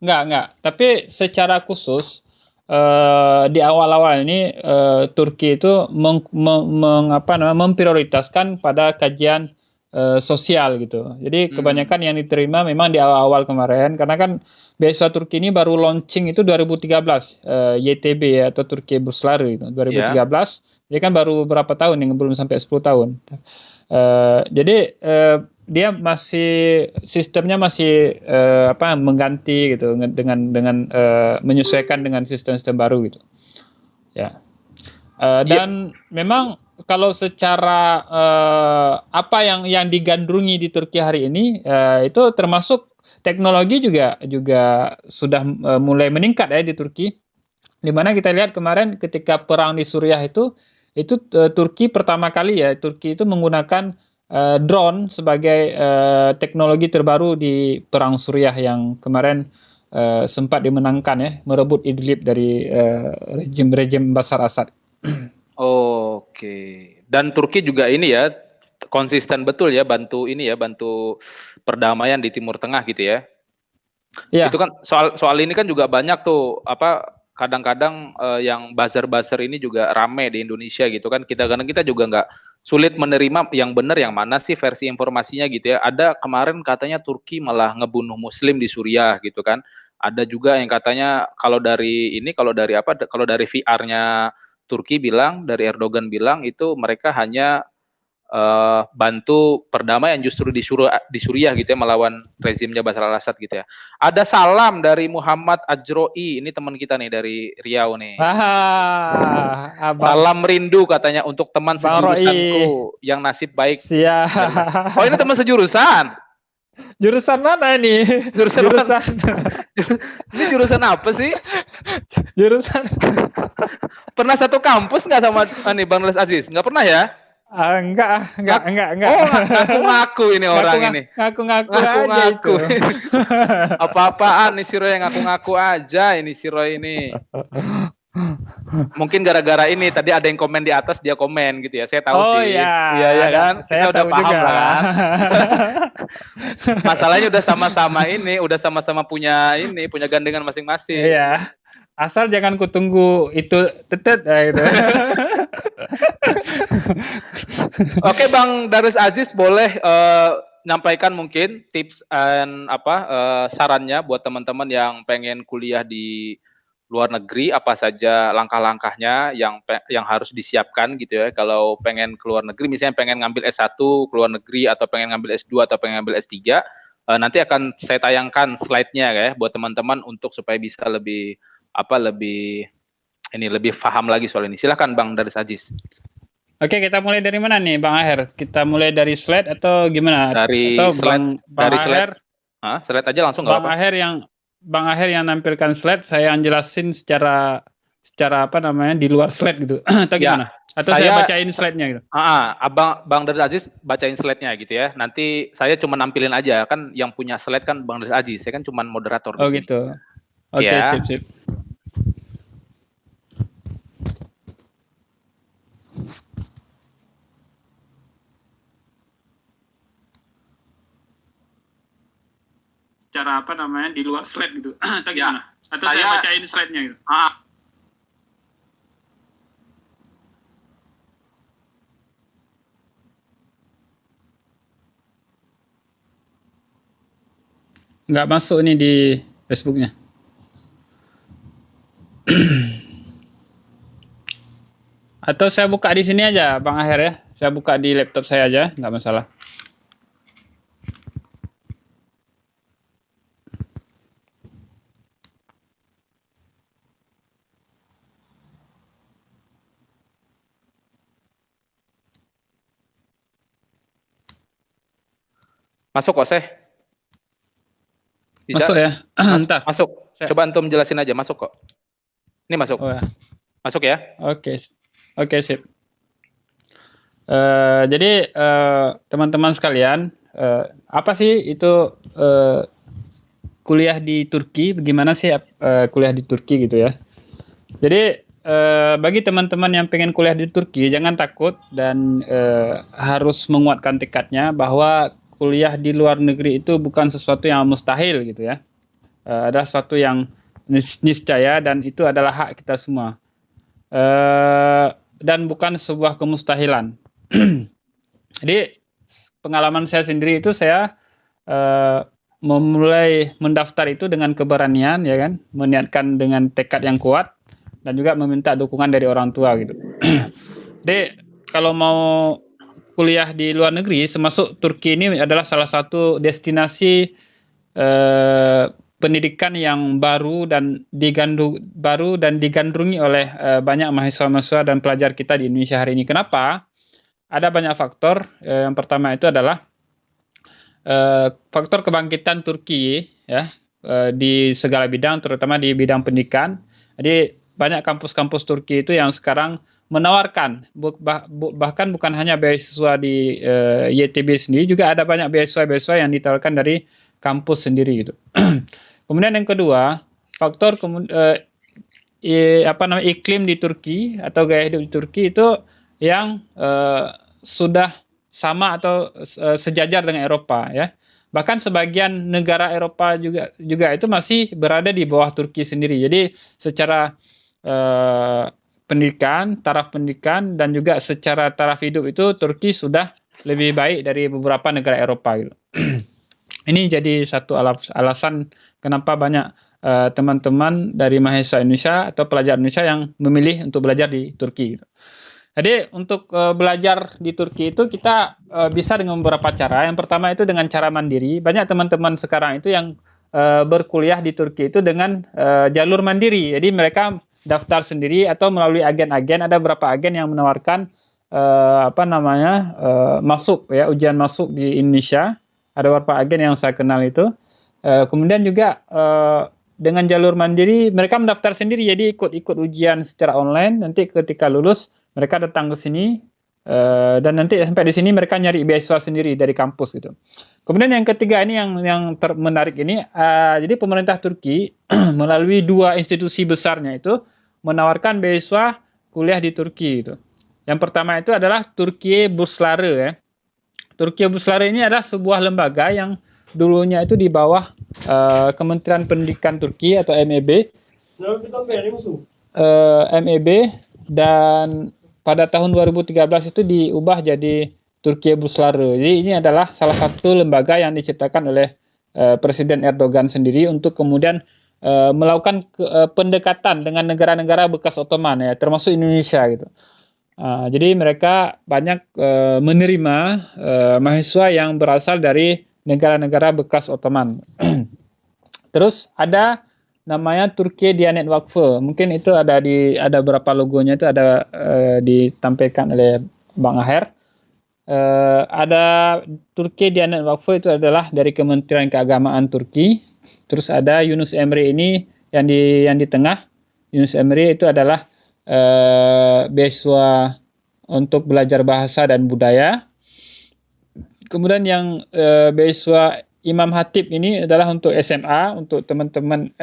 Enggak. Tapi secara khusus di awal-awal ini Turki itu memprioritaskan pada kajian sosial gitu. Jadi kebanyakan yang diterima memang di awal-awal kemarin, karena kan beasiswa Turki ini baru launching itu 2013, YTB atau Turki Bursları itu 2013. Dia kan baru berapa tahun, yang belum sampai 10 tahun. Jadi dia masih sistemnya masih mengganti gitu dengan menyesuaikan dengan sistem-sistem baru gitu. Ya. Dan memang kalau secara apa yang digandrungi di Turki hari ini itu termasuk teknologi juga sudah mulai meningkat ya di Turki. Di mana kita lihat kemarin ketika perang di Suriah itu Turki pertama kali ya, Turki itu menggunakan drone sebagai teknologi terbaru di perang Suriah yang kemarin sempat dimenangkan ya, merebut Idlib dari rejim Bashar Assad. Oke. Dan Turki juga ini ya konsisten betul ya bantu perdamaian di Timur Tengah gitu ya. Itu kan soal ini kan juga banyak tuh kadang-kadang yang buzzer ini juga rame di Indonesia gitu kan. Kadang kita juga nggak sulit menerima yang benar yang mana sih versi informasinya gitu ya. Ada kemarin katanya Turki malah ngebunuh Muslim di Suriah gitu kan. Ada juga yang katanya kalau dari VR-nya Turki bilang, dari Erdogan bilang itu mereka hanya bantu perdamaian justru di Suriah gitu ya, melawan rezimnya Bashar al-Assad gitu ya. Ada salam dari Muhammad Ajroi, ini teman kita nih dari Riau nih. Salam rindu katanya untuk teman sejurusanku yang nasib baik. Oh, ini teman sejurusan. Jurusan mana ini? Jurusan. Ini jurusan apa sih? Jurusan. Pernah satu kampus nggak sama Bang Les Aziz? Nggak pernah ya? Enggak. Oh, ngaku-ngaku ini orang ini. Ngaku-ngaku aja itu. Apa-apaan nih si Roy, yang ngaku-ngaku aja ini si Roy ini. Mungkin gara-gara ini tadi ada yang komen di atas, dia komen gitu ya. Saya tahu sih. Iya kan? Saya udah paham juga lah kan. Masalahnya udah sama-sama punya gandengan masing-masing. Iya. Asal jangan kutunggu itu tetet gitu. Oke, Bang Daris Aziz boleh nyampaikan mungkin tips dan sarannya buat teman-teman yang pengen kuliah di luar negeri, apa saja langkah-langkahnya yang harus disiapkan gitu ya. Kalau pengen ke luar negeri, misalnya pengen ngambil S1 ke luar negeri, atau pengen ngambil S2 atau pengen ngambil S3, nanti akan saya tayangkan slide-nya ya buat teman-teman untuk supaya bisa lebih paham lagi soal ini. Silakan Bang Daris Aziz. Oke, kita mulai dari mana nih Bang Aher? Kita mulai dari slide atau gimana? Dari atau slide, Bang Aher? Slide aja langsung nggak apa-apa. Bang Aher yang nampilkan slide, saya yang jelasin secara di luar slide gitu. Atau gimana? Atau saya bacain slide-nya gitu. Bang Daris Aziz bacain slide-nya gitu ya. Nanti saya cuma nampilin aja, kan yang punya slide kan Bang Daris Aziz. Saya kan cuma moderator. Oh gitu. Oke, ya. Sip. Cara di luar slide gitu. Atau gimana? Atau saya bacain slide-nya gitu. Nggak masuk ini di Facebook-nya. Atau saya buka di sini aja Bang Aher ya. Saya buka di laptop saya aja, nggak masalah. Masuk kok, Seh. Masuk ya? Ntar. Masuk. Coba antum jelasin aja, masuk kok. Ini masuk. Oh, ya. Masuk ya? Oke, sip. Jadi teman-teman sekalian, apa sih itu kuliah di Turki? Bagaimana sih kuliah di Turki gitu ya? Jadi bagi teman-teman yang pengen kuliah di Turki, jangan takut dan harus menguatkan tekadnya bahwa kuliah di luar negeri itu bukan sesuatu yang mustahil gitu ya. Ada sesuatu yang niscaya dan itu adalah hak kita semua. Dan bukan sebuah kemustahilan. Jadi pengalaman saya sendiri itu saya memulai mendaftar itu dengan keberanian, ya kan, meniatkan dengan tekad yang kuat dan juga meminta dukungan dari orang tua gitu. Jadi kalau mau kuliah di luar negeri, termasuk Turki ini adalah salah satu destinasi pendidikan yang baru dan digandrungi oleh banyak mahasiswa-mahasiswa dan pelajar kita di Indonesia hari ini. Kenapa? Ada banyak faktor. Yang pertama itu adalah faktor kebangkitan Turki, ya, di segala bidang, terutama di bidang pendidikan. Jadi banyak kampus-kampus Turki itu yang sekarang menawarkan, bahkan bukan hanya beasiswa di YTB sendiri, juga ada banyak beasiswa-beasiswa yang ditawarkan dari kampus sendiri gitu. Kemudian yang kedua, faktor iklim di Turki atau gaya hidup di Turki itu yang sudah sama atau sejajar dengan Eropa, ya. Bahkan sebagian negara Eropa juga itu masih berada di bawah Turki sendiri. Jadi secara pendidikan, taraf pendidikan dan juga secara taraf hidup itu Turki sudah lebih baik dari beberapa negara Eropa gitu. Ini jadi satu alasan kenapa banyak teman-teman dari mahasiswa Indonesia atau pelajar Indonesia yang memilih untuk belajar di Turki gitu. Jadi untuk belajar di Turki itu kita bisa dengan beberapa cara. Yang pertama itu dengan cara mandiri. Banyak teman-teman sekarang itu yang berkuliah di Turki itu dengan jalur mandiri. Jadi mereka daftar sendiri atau melalui agen-agen. Ada beberapa agen yang menawarkan masuk, ya, ujian masuk di Indonesia. Ada beberapa agen yang saya kenal itu. Kemudian juga dengan jalur mandiri mereka mendaftar sendiri. Jadi ikut ujian secara online. Nanti ketika lulus mereka datang ke sini dan nanti sampai di sini mereka nyari beasiswa sendiri dari kampus gitu. Kemudian yang ketiga ini yang menarik ini, jadi pemerintah Turki melalui dua institusi besarnya itu menawarkan beasiswa kuliah di Turki gitu. Yang pertama itu adalah Türkiye Bursları, ya. Türkiye Bursları ini adalah sebuah lembaga yang dulunya itu di bawah Kementerian Pendidikan Turki atau MEB. MEB, dan pada tahun 2013 itu diubah jadi Türkiye Bursları. Jadi ini adalah salah satu lembaga yang diciptakan oleh Presiden Erdogan sendiri untuk kemudian melakukan pendekatan dengan negara-negara bekas Ottoman, ya, termasuk Indonesia gitu. Jadi mereka banyak menerima mahasiswa yang berasal dari negara-negara bekas Ottoman. Terus ada namanya Türkiye Diyanet Vakfı. Mungkin itu ada beberapa logonya itu ada ditampilkan oleh Bang Aher. Ada Türkiye Diyanet Vakfı itu adalah dari Kementerian Keagamaan Turki. Terus ada Yunus Emre ini yang di tengah. Yunus Emre itu adalah beasiswa untuk belajar bahasa dan budaya. Kemudian yang beasiswa Imam Hatip ini adalah untuk SMA, untuk teman-teman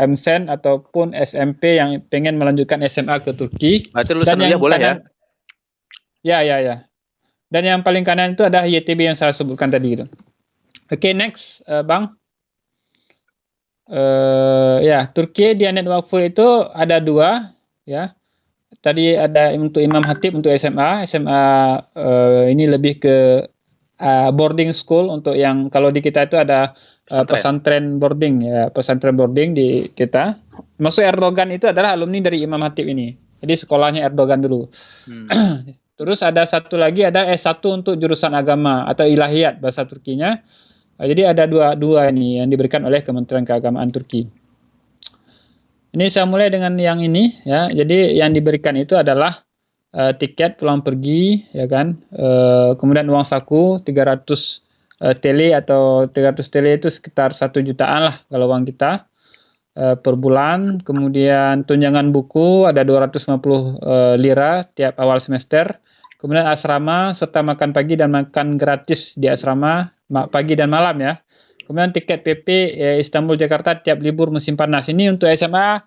MSen ataupun SMP yang pengen melanjutkan SMA ke Turki. Berarti lulusan kuliah boleh kanan, ya? Ya. Dan yang paling kanan itu ada YTB yang saya sebutkan tadi gitu. Oke, next, Bang. Ya, Türkiye Diyanet Vakfı itu ada dua, ya. Tadi ada untuk Imam Hatip untuk SMA ini lebih ke boarding school. Untuk yang kalau di kita itu ada pesantren boarding, ya, pesantren boarding di kita. Maksud Erdogan itu adalah alumni dari Imam Hatip ini. Jadi sekolahnya Erdogan dulu. Terus ada satu lagi, ada S1 untuk jurusan agama atau ilahiyat bahasa Turkinya. Jadi ada dua ini yang diberikan oleh Kementerian Keagamaan Turki. Ini saya mulai dengan yang ini, ya. Jadi yang diberikan itu adalah tiket pulang pergi, ya kan. Kemudian uang saku 300 TL atau 300 TL itu sekitar 1 jutaan lah kalau uang kita per bulan. Kemudian tunjangan buku ada 250 lira tiap awal semester. Kemudian asrama serta makan pagi dan makan gratis di asrama pagi dan malam, ya. Kemudian tiket PP Istanbul Jakarta tiap libur musim panas. Ini untuk SMA,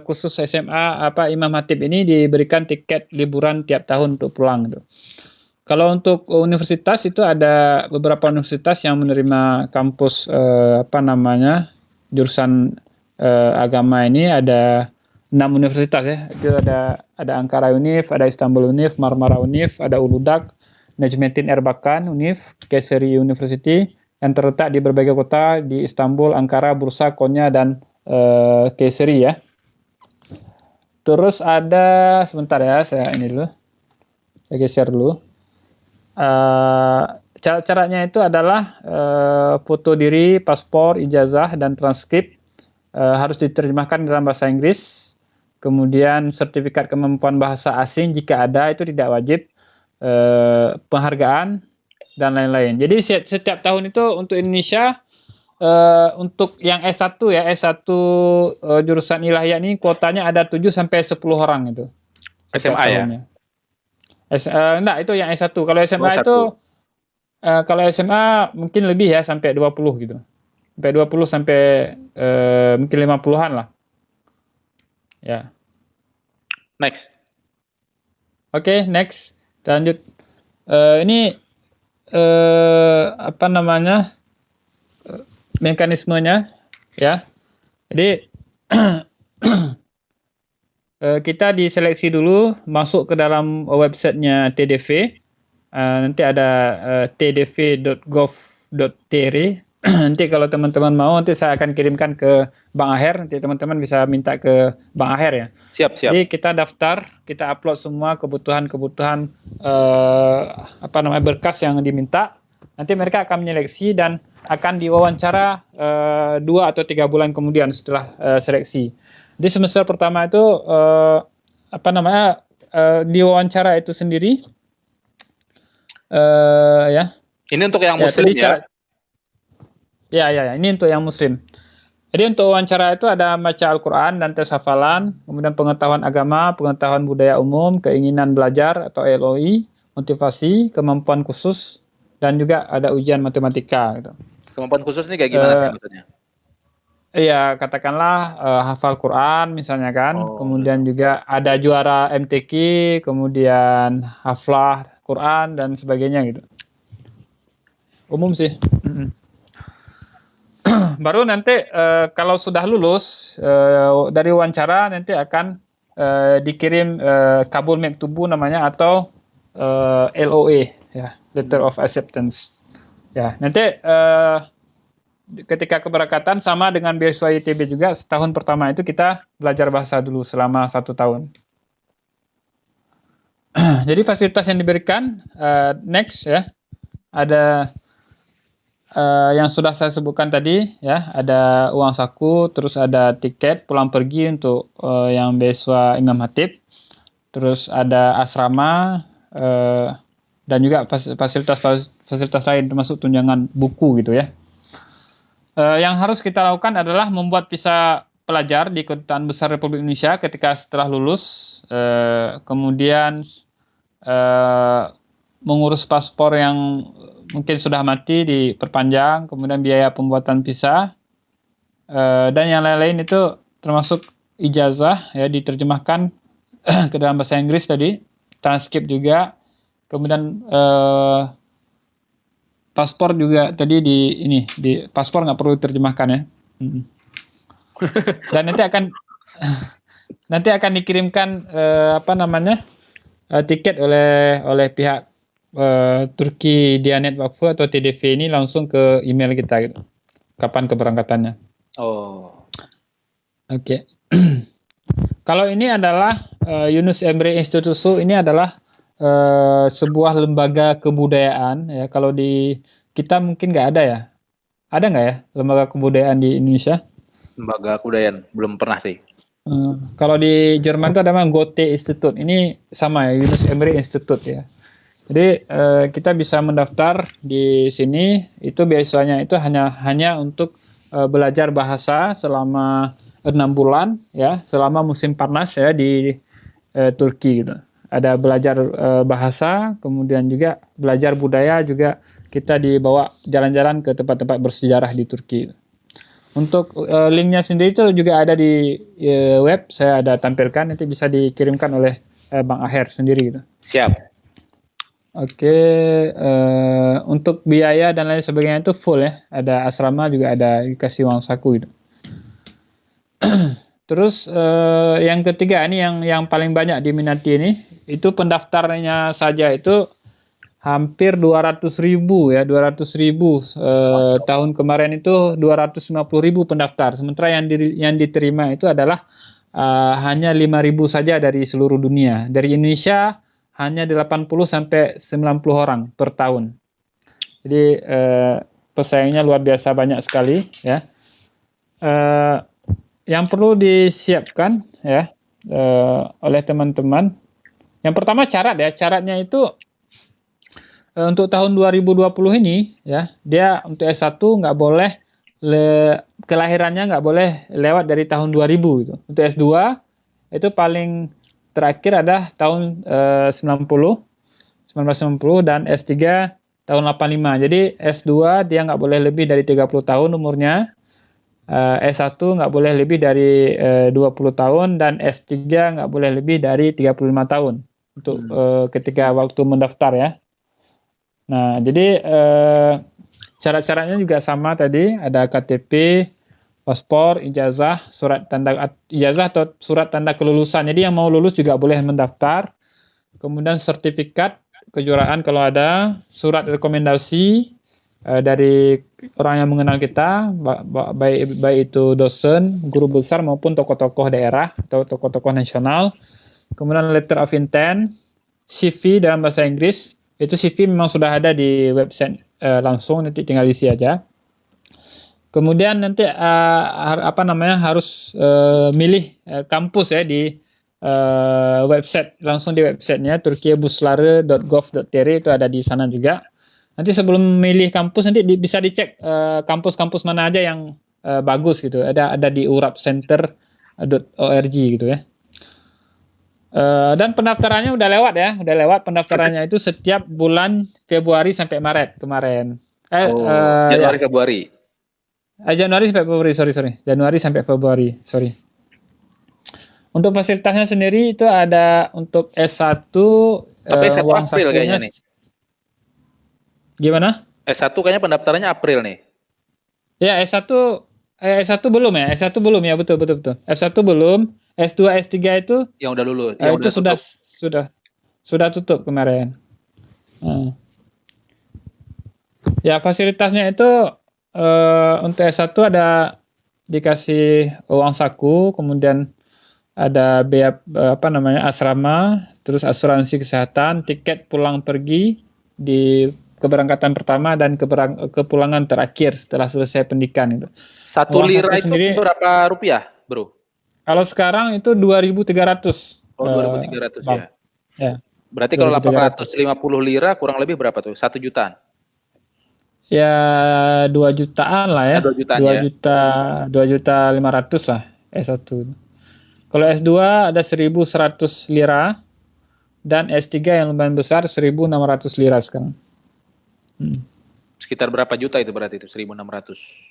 khusus SMA Imam Hatip ini diberikan tiket liburan tiap tahun untuk pulang gitu. Kalau untuk universitas itu ada beberapa universitas yang menerima kampus jurusan agama ini ada 6 universitas ya. Itu ada Ankara Unif, ada Istanbul Unif, Marmara Unif, ada Uludag, Necmettin Erbakan Unif, Kayseri University yang terletak di berbagai kota di Istanbul, Ankara, Bursa, Konya dan Kayseri ya. Terus ada sebentar ya, saya ini dulu. Saya geser dulu. Caranya itu adalah foto diri, paspor, ijazah dan transkrip harus diterjemahkan dalam bahasa Inggris. Kemudian sertifikat kemampuan bahasa asing jika ada itu tidak wajib, penghargaan dan lain-lain. Jadi setiap tahun itu untuk Indonesia, untuk yang S1 ya, S1 jurusan ilahiyah ini kuotanya ada 7 sampai 10 orang itu. SMA ya? Enggak, itu yang S1. Kalau SMA itu kalau SMA mungkin lebih ya, sampai 20 gitu. Sampai 20 sampai mungkin 50-an lah. Ya. Next. Oke, next. Kita lanjut. Ini apa namanya? Mekanismenya ya. Jadi kita diseleksi dulu, masuk ke dalam websitenya TDV. Nanti ada tdv.gov.tr. Nanti kalau teman-teman mau, nanti saya akan kirimkan ke Bang Aher. Nanti teman-teman bisa minta ke Bang Aher ya. Siap. Jadi kita daftar, kita upload semua kebutuhan berkas yang diminta. Nanti mereka akan menyeleksi dan akan diwawancara 2 atau 3 bulan kemudian setelah seleksi. Jadi semester pertama itu diwawancara itu sendiri. Ya. Ini untuk yang muslim ya? Ya, ini untuk yang muslim. Jadi untuk wawancara itu ada baca Al-Quran dan tes hafalan, kemudian pengetahuan agama, pengetahuan budaya umum, keinginan belajar atau LOI, motivasi, kemampuan khusus, dan juga ada ujian matematika. Gitu. Kemampuan khusus ini kayak gimana sih maksudnya? Iya, katakanlah hafal Quran misalnya kan, kemudian juga ada juara MTQ, kemudian haflah Quran dan sebagainya gitu. Umum sih. Baru nanti kalau sudah lulus dari wawancara nanti akan dikirim kabul mektubu namanya atau LOA ya, letter of acceptance. Ya, nanti ketika keberangkatan sama dengan beasiswa ITB juga, setahun pertama itu kita belajar bahasa dulu selama 1 tahun. Jadi fasilitas yang diberikan next ya, ada yang sudah saya sebutkan tadi ya, ada uang saku, terus ada tiket pulang pergi untuk yang beasiswa Imam Hatib, terus ada asrama dan juga fasilitas lain termasuk tunjangan buku gitu ya. Yang harus kita lakukan adalah membuat visa pelajar di Kedutaan Besar Republik Indonesia ketika setelah lulus, kemudian mengurus paspor yang mungkin sudah mati diperpanjang, kemudian biaya pembuatan visa, dan yang lain-lain itu termasuk ijazah ya diterjemahkan ke dalam bahasa Inggris tadi, transkrip juga, kemudian paspor juga tadi di paspor nggak perlu diterjemahkan ya. Dan nanti akan dikirimkan tiket oleh pihak Turki Diyanet Vakfı atau TDV ini langsung ke email kita gitu. Kapan keberangkatannya? Oke. Kalau ini adalah Yunus Emre Institute ini adalah sebuah lembaga kebudayaan ya. Kalau di kita mungkin nggak ada ya. Ada nggak ya lembaga kebudayaan di Indonesia? Lembaga kebudayaan belum pernah sih. Kalau di Jerman itu ada namanya Goethe Institute. Ini sama ya, Yunus Emre Institute ya. Jadi kita bisa mendaftar di sini. Itu beasiswanya itu hanya untuk belajar bahasa selama 6 bulan ya, selama musim panas ya di Turki gitu. Ada belajar bahasa, kemudian juga belajar budaya, juga kita dibawa jalan-jalan ke tempat-tempat bersejarah di Turki. Untuk linknya sendiri itu juga ada di web, saya ada tampilkan, nanti bisa dikirimkan oleh Bang Aher sendiri gitu. Siap. Oke, untuk biaya dan lain sebagainya itu full ya, ada asrama juga ada dikasih uang saku gitu. Terus yang ketiga ini yang paling banyak diminati ini, itu pendaftarnya saja itu hampir 200.000 ya, 200.000. Tahun kemarin itu 250.000 pendaftar. Sementara yang diterima itu adalah hanya 5.000 saja dari seluruh dunia. Dari Indonesia hanya 80 sampai 90 orang per tahun. Jadi pesaingnya luar biasa banyak sekali ya. Yang perlu disiapkan ya oleh teman-teman. Yang pertama syaratnya itu untuk tahun 2020 ini ya, dia untuk S1 nggak boleh kelahirannya nggak boleh lewat dari tahun 2000 gitu. Untuk S2 itu paling terakhir ada tahun 1990 dan S3 tahun 85. Jadi S2 dia nggak boleh lebih dari 30 tahun umurnya. S1 nggak boleh lebih dari 20 tahun dan S3 nggak boleh lebih dari 35 tahun untuk ketika waktu mendaftar ya. Nah, jadi syarat-syaratnya juga sama tadi, ada KTP, paspor, ijazah, surat tanda ijazah atau surat tanda kelulusan. Jadi yang mau lulus juga boleh mendaftar. Kemudian sertifikat kejuaraan kalau ada, surat rekomendasi dari orang yang mengenal kita, baik itu dosen, guru besar maupun tokoh-tokoh daerah atau tokoh-tokoh nasional. Kemudian letter of intent, CV dalam bahasa Inggris. Itu CV memang sudah ada di website langsung, nanti tinggal isi aja. Kemudian nanti harus milih kampus ya di website, langsung di websitenya turkiyabuslara.gov.tr, itu ada di sana juga. Nanti sebelum milih kampus nanti bisa dicek kampus-kampus mana aja yang bagus gitu. Ada di urapcenter.org gitu ya. Dan pendaftarannya udah lewat pendaftarannya itu setiap bulan Februari sampai Maret kemarin. Januari Februari. Januari sampai Februari, sorry. Januari sampai Februari, sorry. Untuk fasilitasnya sendiri itu ada untuk S1 tapi S1 April kayaknya nih. Gimana? S1 kayaknya pendaftarannya April nih. Ya, S1 belum ya. S1 belum ya, betul. S1 belum. S2, S3 itu yang udah lulus. Itu sudah tutup kemarin. Ya, fasilitasnya itu untuk S1 ada dikasih uang saku, kemudian ada biaya asrama, terus asuransi kesehatan, tiket pulang pergi di keberangkatan pertama dan kepulangan terakhir setelah selesai pendidikan itu. 1 lira itu sendiri, berapa rupiah, Bro? Kalau sekarang itu 2.300. Oh, 2.300 ya. Ya. Berarti kalau 850 lira kurang lebih berapa tuh? 1 jutaan. Ya 2 jutaan lah ya. 2.500.000 lah S1. Kalau S2 ada 1.100 lira dan S3 yang lumayan besar 1.600 lira sekarang. Sekitar berapa juta itu berarti itu 1.600?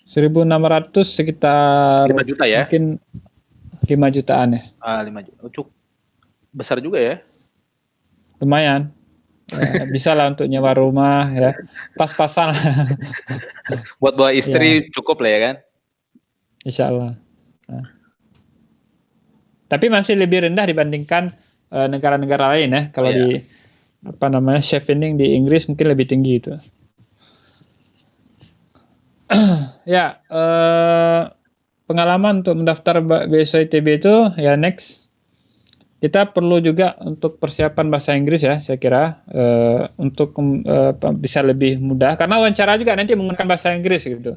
1.600 sekitar 5 juta ya? Mungkin 5 jutaan ya. 5 juta. Oh, cukup besar juga ya. Lumayan. Ya, bisa lah untuk nyewa rumah ya. Pas-pasan lah. Buat bawa istri ya. Cukup lah ya kan? Insya Allah. Nah. Tapi masih lebih rendah dibandingkan negara-negara lain ya. Kalau di chevening di Inggris mungkin lebih tinggi itu. Ya, pengalaman untuk mendaftar beasiswa ITB itu ya next. Kita perlu juga untuk persiapan bahasa Inggris ya, saya kira untuk bisa lebih mudah. Karena wawancara juga nanti menggunakan bahasa Inggris gitu.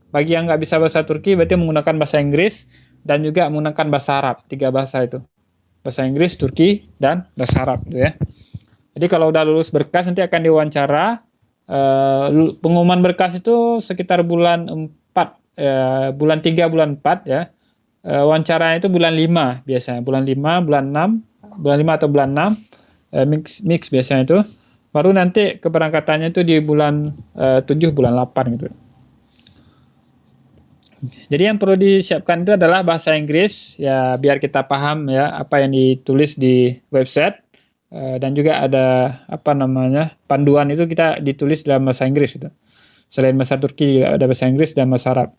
Bagi yang nggak bisa bahasa Turki, berarti menggunakan bahasa Inggris dan juga menggunakan bahasa Arab, 3 bahasa itu. Bahasa Inggris, Turki, dan bahasa Arab gitu ya. Jadi kalau udah lulus berkas nanti akan diwawancara. Pengumuman berkas itu sekitar bulan 4, bulan 3, bulan 4 ya. Wawancaranya itu bulan 5 biasanya. Bulan 5, bulan 6, bulan 5 atau bulan 6, mix biasanya itu. Baru nanti keberangkatannya itu di bulan 7, bulan 8 gitu. Jadi yang perlu disiapkan itu adalah bahasa Inggris ya, biar kita paham ya apa yang ditulis di website, dan juga ada panduan itu kita ditulis dalam bahasa Inggris itu. Selain bahasa Turki juga ada bahasa Inggris dan bahasa Arab.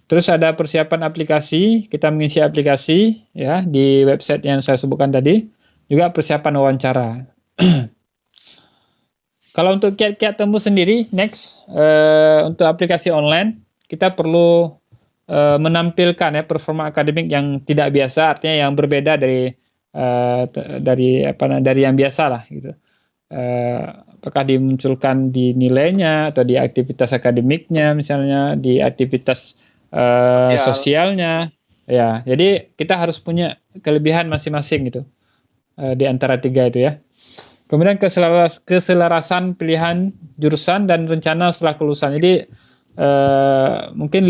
Terus ada persiapan aplikasi, kita mengisi aplikasi ya di website yang saya sebutkan tadi, juga persiapan wawancara. Kalau untuk kiat-kiat tembus sendiri, next untuk aplikasi online kita perlu menampilkan ya performa akademik yang tidak biasa, artinya yang berbeda dari yang biasa lah gitu. Apakah dimunculkan di nilainya atau di aktivitas akademiknya, misalnya di aktivitas sosialnya, ya. Jadi kita harus punya kelebihan masing-masing gitu di antara tiga itu ya. Kemudian keselarasan pilihan jurusan dan rencana setelah kelulusan. Jadi mungkin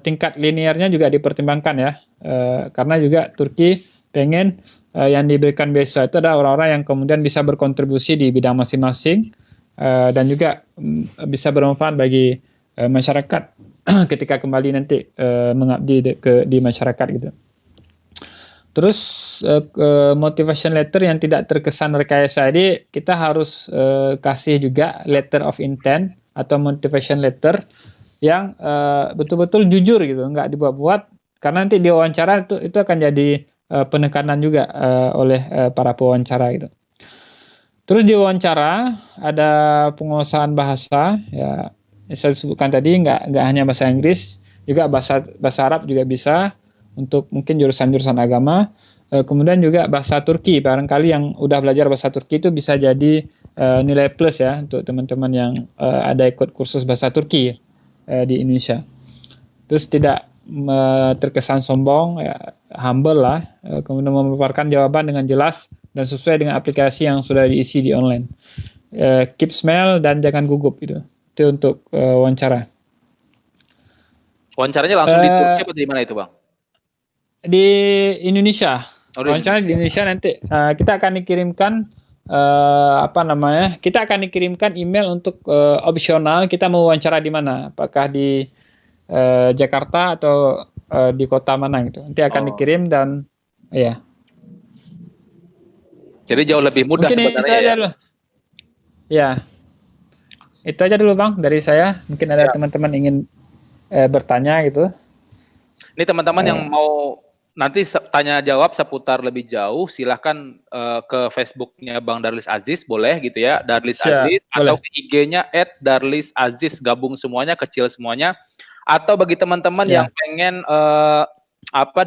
tingkat linearnya juga dipertimbangkan ya, karena juga Turki pengen yang diberikan beasiswa itu ada orang-orang yang kemudian bisa berkontribusi di bidang masing-masing dan juga bisa bermanfaat bagi masyarakat ketika kembali nanti mengabdi di masyarakat gitu. Terus motivation letter yang tidak terkesan rekayasa. Jadi kita harus kasih juga letter of intent atau motivation letter yang betul-betul jujur gitu, nggak dibuat-buat, karena nanti di wawancara itu akan jadi penekanan juga oleh para pewawancara gitu. Terus di wawancara ada penguasaan bahasa ya, saya sebutkan tadi nggak hanya bahasa Inggris, juga bahasa Arab juga bisa untuk mungkin jurusan-jurusan agama. Kemudian juga bahasa Turki, barangkali yang udah belajar bahasa Turki itu bisa jadi nilai plus ya untuk teman-teman yang ada ikut kursus bahasa Turki di Indonesia. Terus tidak terkesan sombong, ya, humble lah, kemudian memaparkan jawaban dengan jelas dan sesuai dengan aplikasi yang sudah diisi di online. Keep smile dan jangan gugup gitu. Itu untuk wawancara. Wawancaranya langsung di Turki atau di mana itu, Bang? Di Indonesia. Wawancara di Indonesia nanti kita akan dikirimkan kita akan dikirimkan email untuk opsional kita mau wawancara di mana, apakah di Jakarta atau di kota mana gitu. Nanti akan dikirim dan ya. Jadi jauh lebih mudah mungkin sebenarnya. Itu aja dulu. Ya. Itu aja dulu Bang dari saya. Mungkin ada teman-teman ingin bertanya gitu. Ini teman-teman yang mau nanti tanya jawab seputar lebih jauh, silahkan ke Facebooknya Bang Darlis Aziz, boleh gitu ya, Darlis Aziz, atau ke IG-nya @darlisaziz, gabung semuanya, kecil semuanya. Atau bagi teman-teman yang pengen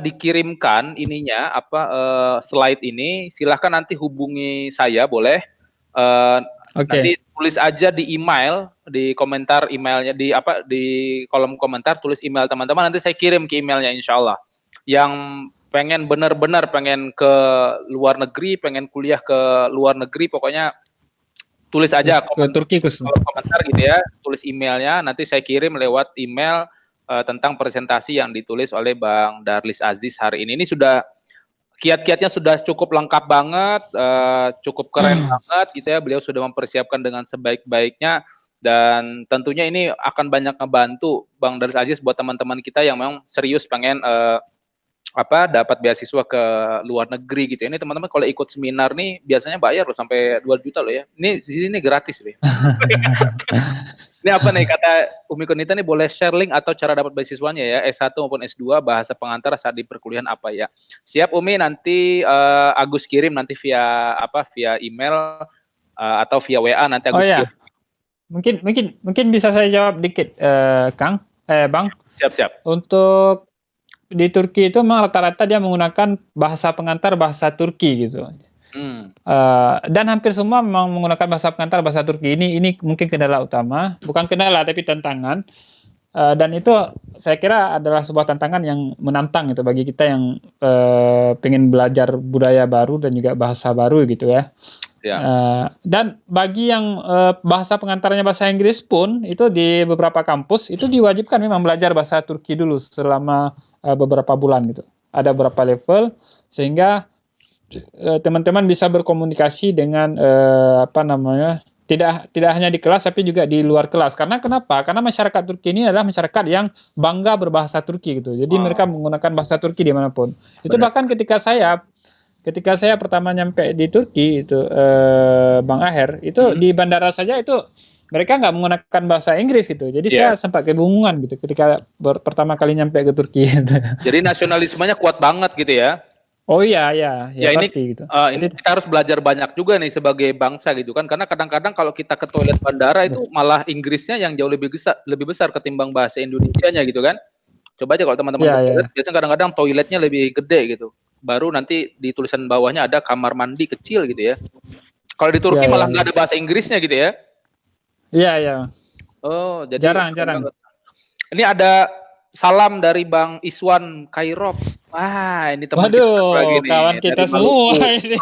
dikirimkan ininya slide ini, silahkan nanti hubungi saya, boleh. Nanti tulis aja di email, di komentar emailnya, di kolom komentar tulis email teman-teman, nanti saya kirim ke emailnya insyaallah. Yang pengen benar-benar pengen ke luar negeri, pengen kuliah ke luar negeri, pokoknya tulis aja ke Turki komentar gitu ya, tulis emailnya, nanti saya kirim lewat email tentang presentasi yang ditulis oleh Bang Darlis Aziz hari ini. Ini sudah kiat-kiatnya sudah cukup lengkap banget, cukup keren banget gitu ya. Beliau sudah mempersiapkan dengan sebaik-baiknya, dan tentunya ini akan banyak ngebantu Bang Darlis Aziz buat teman-teman kita yang memang serius pengen dapat beasiswa ke luar negeri gitu ya. Ini teman-teman kalau ikut seminar nih biasanya bayar loh sampai 2 juta loh ya. Ini di sini gratis nih. Ini apa nih kata Umi Konita nih, boleh share link atau cara dapat beasiswanya ya, S1 maupun S2 bahasa pengantar saat di perkuliahan apa ya. Siap Umi, nanti Agus kirim nanti via email atau via WA nanti Agus kirim. Mungkin bisa saya jawab dikit Bang. Siap. Untuk di Turki itu memang rata-rata dia menggunakan bahasa pengantar bahasa Turki gitu. Dan hampir semua memang menggunakan bahasa pengantar bahasa Turki. Ini mungkin kendala utama, bukan kendala tapi tantangan. Dan itu saya kira adalah sebuah tantangan yang menantang gitu bagi kita yang pengen belajar budaya baru dan juga bahasa baru gitu ya. Dan bagi yang bahasa pengantarnya bahasa Inggris pun itu di beberapa kampus itu diwajibkan memang belajar bahasa Turki dulu selama beberapa bulan gitu. Ada beberapa level sehingga teman-teman bisa berkomunikasi dengan tidak hanya di kelas tapi juga di luar kelas. Karena kenapa? Karena masyarakat Turki ini adalah masyarakat yang bangga berbahasa Turki gitu. Jadi mereka menggunakan bahasa Turki dimanapun. Itu bahkan ketika saya pertama nyampe di Turki itu Bang Aher itu di bandara saja itu mereka nggak menggunakan bahasa Inggris gitu. Jadi saya sempat kebingungan gitu ketika pertama kali nyampe ke Turki. Gitu. Jadi nasionalismenya kuat banget gitu ya. Oh iya, ya pasti gitu. Ini kita harus belajar banyak juga nih sebagai bangsa gitu kan, karena kadang-kadang kalau kita ke toilet bandara itu malah Inggrisnya yang jauh lebih besar ketimbang bahasa Indonesianya gitu kan. Coba aja kalau teman-teman toilet, biasanya kadang-kadang toiletnya lebih gede gitu. Baru nanti di tulisan bawahnya ada kamar mandi kecil gitu ya. Kalau di Turki malah nggak ada bahasa Inggrisnya gitu ya. Iya. Oh, jadi jarang. Ini ada salam dari Bang Iswan Kairop. Wah, ini teman kita lagi nih. Kawan kita semua ini.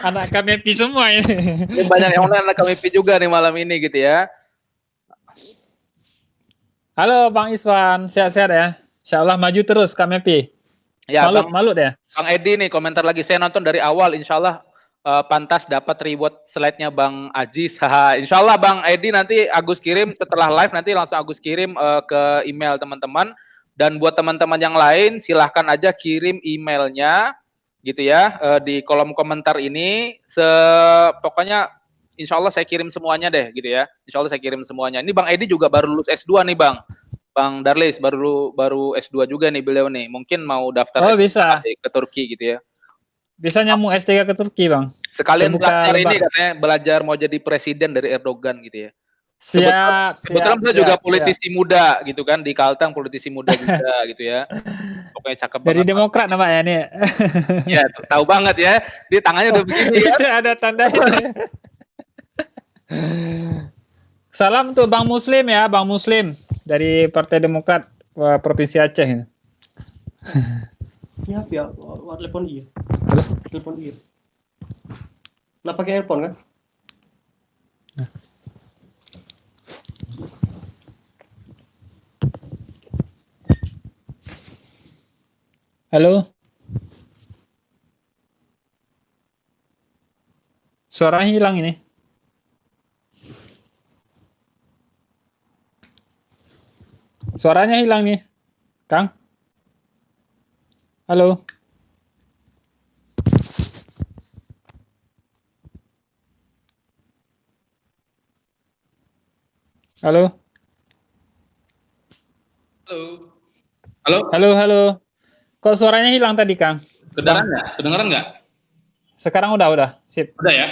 Anak KMP semua ini. Ini banyak yang online anak KMP juga nih malam ini gitu ya. Halo Bang Iswan, sehat-sehat ya. Insyaallah maju terus KMP. Ya, malu deh. Bang Edi nih komentar lagi, saya nonton dari awal, insyaallah pantas dapat reward slide-nya Bang Aziz. Insyaallah Bang Edi nanti Agus kirim setelah live, nanti langsung Agus kirim ke email teman-teman. Dan buat teman-teman yang lain silahkan aja kirim emailnya gitu ya di kolom komentar ini. Pokoknya insya Allah saya kirim semuanya deh gitu ya. Insya Allah saya kirim semuanya. Ini Bang Edi juga baru lulus S2 nih Bang. Bang Darlis baru S2 juga nih beliau nih. Mungkin mau daftar bisa ke Turki gitu ya. Bisa nyambung S3 ke Turki Bang. Sekalian belajar ini katanya, belajar mau jadi presiden dari Erdogan gitu ya. Siap. Kebetulan saya juga politisi muda gitu kan, di Kalteng politisi muda juga gitu ya. Pokoknya cakep banget. Dari Demokrat namanya nih. Ya, tahu banget ya. Di tangannya udah begini ya. Ada tandanya. Salam untuk Bang Muslim ya, Bang Muslim dari Partai Demokrat Provinsi Aceh ini. Ini apa ya? Telepon iya. Telepon iya. Nah pakai earphone kan? Halo. Suaranya hilang ini. Suaranya hilang nih, Kang. Halo. Halo. Halo. Kok suaranya hilang tadi, Kang? Kedengeran nggak? Sekarang udah. Sip. Udah ya?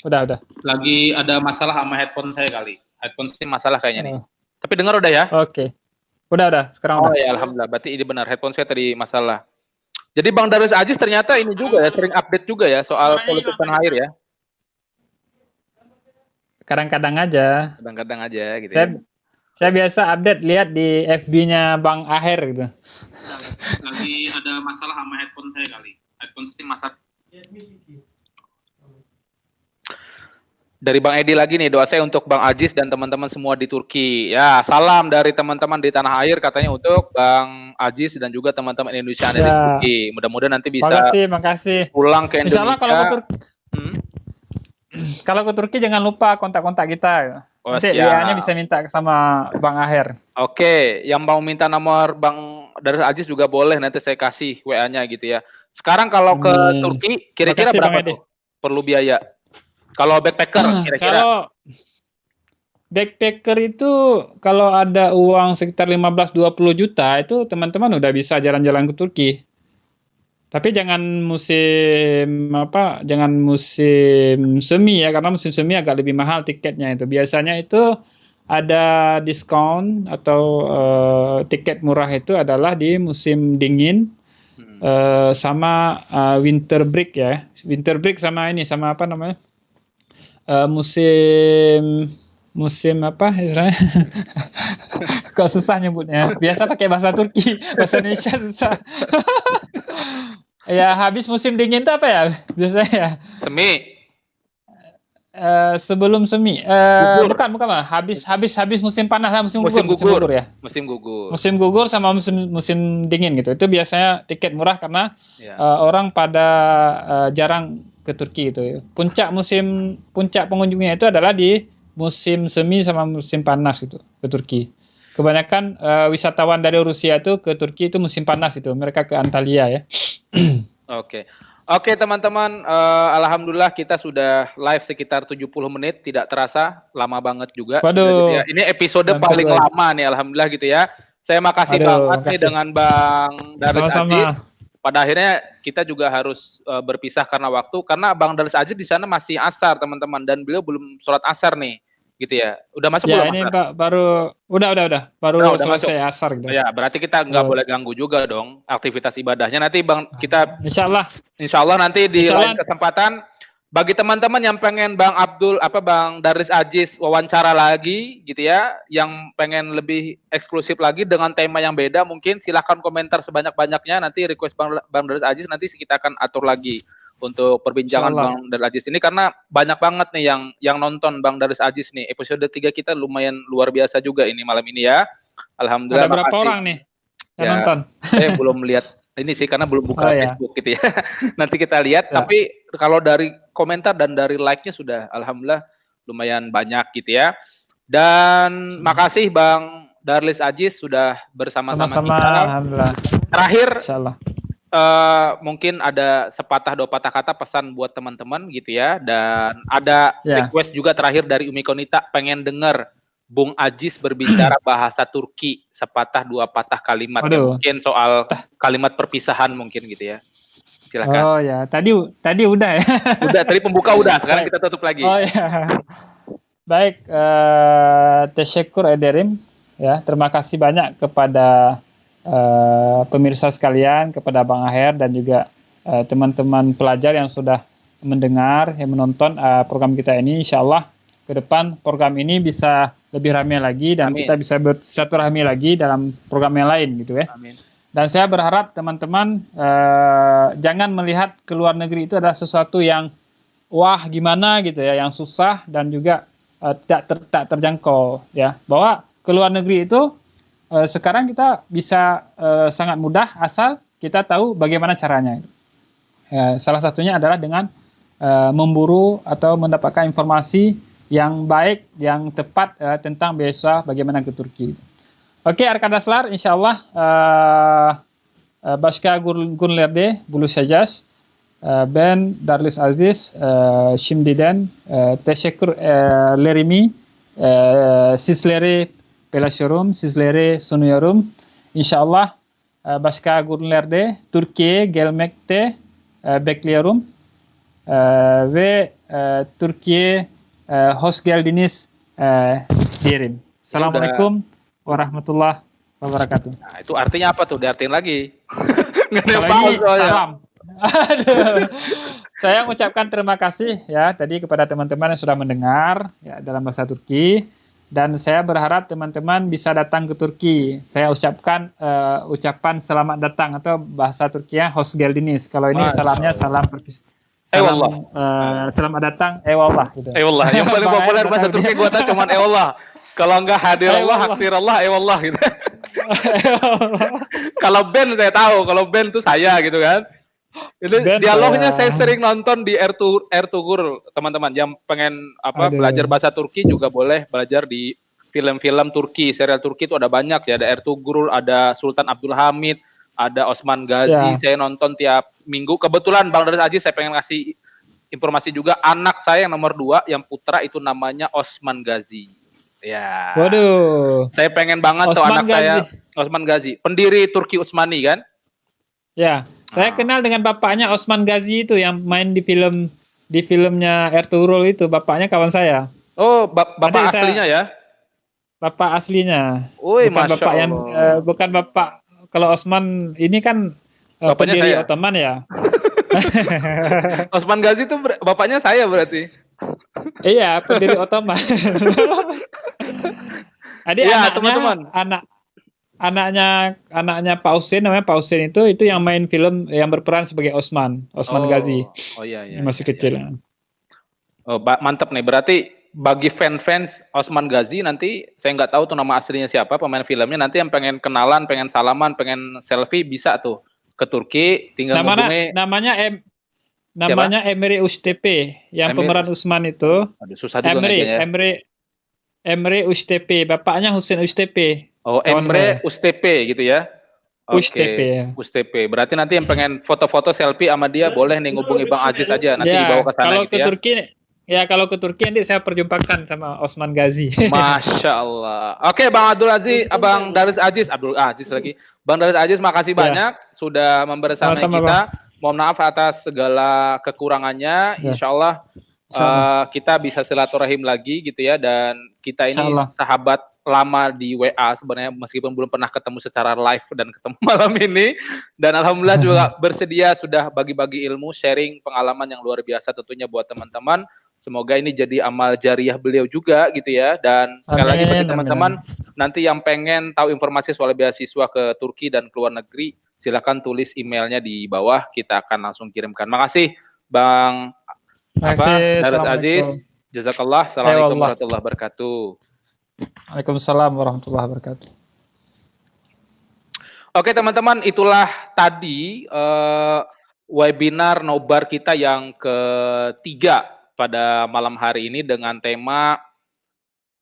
Udah. Lagi ada masalah sama headphone saya kali. Headphone saya masalah kayaknya nih. Tapi dengar udah ya? Oke. Udah. Sekarang udah. Oh ya, alhamdulillah. Berarti ini benar. Headphone saya tadi masalah. Jadi Bang Darlis Aziz ternyata ini juga ya, sering update juga ya soal politik tanah air ya? Kadang-kadang aja gitu ya. Saya biasa update, lihat di FB-nya Bang Aher gitu. Lagi ada masalah sama headphone saya kali. Headphone saya masalah. Dari Bang Edi lagi nih, doa saya untuk Bang Aziz dan teman-teman semua di Turki. Ya, salam dari teman-teman di tanah air katanya untuk Bang Aziz dan juga teman-teman Indonesia di Turki. Mudah-mudahan nanti bisa makasih. pulang ke Indonesia. Insyaallah kalau ke Turki jangan lupa kontak-kontak kita. Nanti WA-nya bisa minta sama Bang Aher. Oke, yang mau minta nomor Bang Darlis Aziz juga boleh, nanti saya kasih WA-nya gitu ya. Sekarang kalau ke Turki kira-kira berapa tuh perlu biaya? Kalau backpacker kira-kira? Kalau backpacker itu kalau ada uang sekitar 15-20 juta itu teman-teman udah bisa jalan-jalan ke Turki. Tapi jangan musim semi ya, karena musim semi agak lebih mahal tiketnya itu. Biasanya itu ada diskon atau tiket murah itu adalah di musim dingin sama winter break ya. Winter break sama apa namanya? Musim apa istilahnya? Kok susah nyebutnya. Biasa pakai bahasa Turki, bahasa Indonesia susah. Ya habis musim dingin itu apa ya biasanya? Semi. Sebelum semi. Bukan Pak. Habis musim panas, musim gugur ya. Musim gugur sama musim dingin gitu. Itu biasanya tiket murah karena orang pada jarang ke Turki gitu. Puncak pengunjungnya itu adalah di musim semi sama musim panas gitu ke Turki. Kebanyakan wisatawan dari Rusia itu ke Turki itu musim panas itu. Mereka ke Antalya ya. Oke. Oke teman-teman, alhamdulillah kita sudah live sekitar 70 menit, tidak terasa, lama banget juga. Waduh. Gitu ya. Ini episode paling lama nih, alhamdulillah gitu ya. Saya makasih banget nih dengan Bang Darlis Aziz. Pada akhirnya kita juga harus berpisah karena waktu, karena Bang Darlis Aziz di sana masih asar teman-teman, dan beliau belum sholat asar nih. Gitu ya. Udah masuk ya, belum? Ini Pak baru udah selesai masuk. Asar gitu. Ya, berarti kita nggak boleh ganggu juga dong aktivitas ibadahnya. Nanti Bang kita Insya Allah nanti di lain kesempatan bagi teman-teman yang pengen Bang Darlis Aziz wawancara lagi gitu ya, yang pengen lebih eksklusif lagi dengan tema yang beda, mungkin silahkan komentar sebanyak-banyaknya, nanti request Bang Darlis Aziz, nanti kita akan atur lagi untuk perbincangan Bang Darlis Aziz ini, karena banyak banget nih yang nonton Bang Darlis Aziz nih. Episode 3 kita lumayan luar biasa juga ini malam ini ya. Alhamdulillah. Ada berapa orang nih yang nonton? Saya belum lihat ini sih karena belum buka Facebook gitu ya. Nanti kita lihat, tapi kalau dari komentar dan dari like-nya sudah alhamdulillah lumayan banyak gitu ya. Dan makasih Bang Darlis Aziz sudah bersama-sama kita. Alhamdulillah. Terakhir mungkin ada sepatah dua patah kata pesan buat teman-teman gitu ya, dan ada request juga terakhir dari Umi Konita, pengen denger Bung Aziz berbicara bahasa Turki sepatah dua patah kalimat ya, mungkin soal kalimat perpisahan mungkin gitu ya. Silakan. Oh ya, tadi udah ya. Udah, tadi pembuka udah, sekarang kita tutup lagi. Oh ya. Baik, tesyukur ederim ya, terima kasih banyak kepada pemirsa sekalian, kepada Bang Aher dan juga teman-teman pelajar yang sudah mendengar, yang menonton program kita ini. Insya Allah ke depan program ini bisa lebih ramai lagi dan kita bisa bersilaturahmi lagi dalam program yang lain gitu ya. Amin. Dan saya berharap teman-teman jangan melihat ke luar negeri itu adalah sesuatu yang wah gimana gitu ya, yang susah dan juga tak terjangkau ya. Bahwa ke luar negeri itu sekarang kita bisa sangat mudah asal kita tahu bagaimana caranya. Salah satunya adalah dengan memburu atau mendapatkan informasi yang baik, yang tepat tentang beasiswa bagaimana ke Turki. Oke, arkadaşlar, inşallah başka günlerde buluşacağız. Ben Darlis Aziz, şimdiden teşekkürlerimi sizlere paylaşıyorum, sizlere sunuyorum. İnşallah başka günlerde Türkiye'ye gelmekte bekliyorum. Ve Türkiye'ye hoş geldiniz diyelim. Assalamualaikum warahmatullahi wabarakatuh. Nah, itu artinya apa tuh? Diartiin lagi. Salam. Aduh. Saya mengucapkan terima kasih ya tadi kepada teman-teman yang sudah mendengar ya dalam bahasa Turki, dan saya berharap teman-teman bisa datang ke Turki. Saya ucapkan ucapan selamat datang atau bahasa Turkinya hoş geldiniz. Kalau ini salamnya selamat datang, eyvallah gitu. Eyvallah. Yang paling populer bahasa Turki gua tahu cuman eyvallah. Kalau enggak hadir Allah, haktir Allah, eyvallah gitu. Kalau band saya tahu, kalau band tuh saya gitu kan. Itu dialognya saya sering nonton di Ertugrul, teman-teman yang pengen belajar bahasa Turki juga boleh belajar di film-film Turki, serial Turki itu ada banyak ya, ada Ertugrul, ada Sultan Abdul Hamid, ada Osman Gazi. Saya nonton tiap minggu. Kebetulan Bang Darlis Aziz saya pengen ngasih informasi juga, anak saya yang nomor 2 yang putra itu namanya Osman Gazi. Ya. Waduh. Saya pengen banget tuh anak saya Osman Gazi, pendiri Turki Utsmani kan? Ya. Saya kenal dengan bapaknya Osman Gazi itu yang main di filmnya Ertugrul itu, bapaknya kawan saya. Oh, bapak aslinya ya? Bapak aslinya. Ui, bukan bapak Allah. Yang bukan bapak, kalau Osman ini kan pendiri Ottoman ya. Osman Gazi itu bapaknya saya berarti. Iya, pendiri Ottoman. Jadi ya, teman-teman, anaknya Pak Hussein, namanya Pak Hussein itu yang main film yang berperan sebagai Osman Gazi. Oh iya. Masih kecil. Iya. Oh, mantap nih. Berarti bagi fans Osman Gazi, nanti saya nggak tahu tuh nama aslinya siapa pemain filmnya, nanti yang pengen kenalan, pengen salaman, pengen selfie bisa tuh ke Turki, tinggal namanya Emre Ustepe yang pemeran Usman itu. Aduh, susah juga ya. Emre Ustepe, bapaknya Hussein Ustepe. Oh, Emre Ustepe gitu ya. USTP ya. USTP. Berarti nanti yang pengen foto-foto selfie sama dia boleh nih ngubungi Bang Aziz aja, nanti dibawa ke sana kalau gitu ke ya. Turki kalau ke Turki nanti saya perjumpakan sama Osman Ghazi. Masya Allah. Oke, Bang Abdul Aziz, Abang Daris Abdul Aziz lagi. Bang Daris Aziz, makasih banyak sudah membersamai Sama-sama, kita. Bang. Mohon maaf atas segala kekurangannya. Insya Allah kita bisa silaturahim lagi gitu ya. Dan kita ini sahabat lama di WA sebenarnya, meskipun belum pernah ketemu secara live dan ketemu malam ini. Dan alhamdulillah juga bersedia sudah bagi-bagi ilmu, sharing pengalaman yang luar biasa tentunya buat teman-teman. Semoga ini jadi amal jariah beliau juga gitu ya. Dan sekali lagi bagi teman-teman nanti yang pengen tahu informasi soal beasiswa ke Turki dan ke luar negeri, silakan tulis emailnya di bawah, kita akan langsung kirimkan. Makasih Bang Darat Aziz. Jazakallah. Assalamualaikum warahmatullahi wabarakatuh. Waalaikumsalam warahmatullahi wabarakatuh. Oke teman-teman, itulah tadi webinar nobar kita yang ketiga pada malam hari ini dengan tema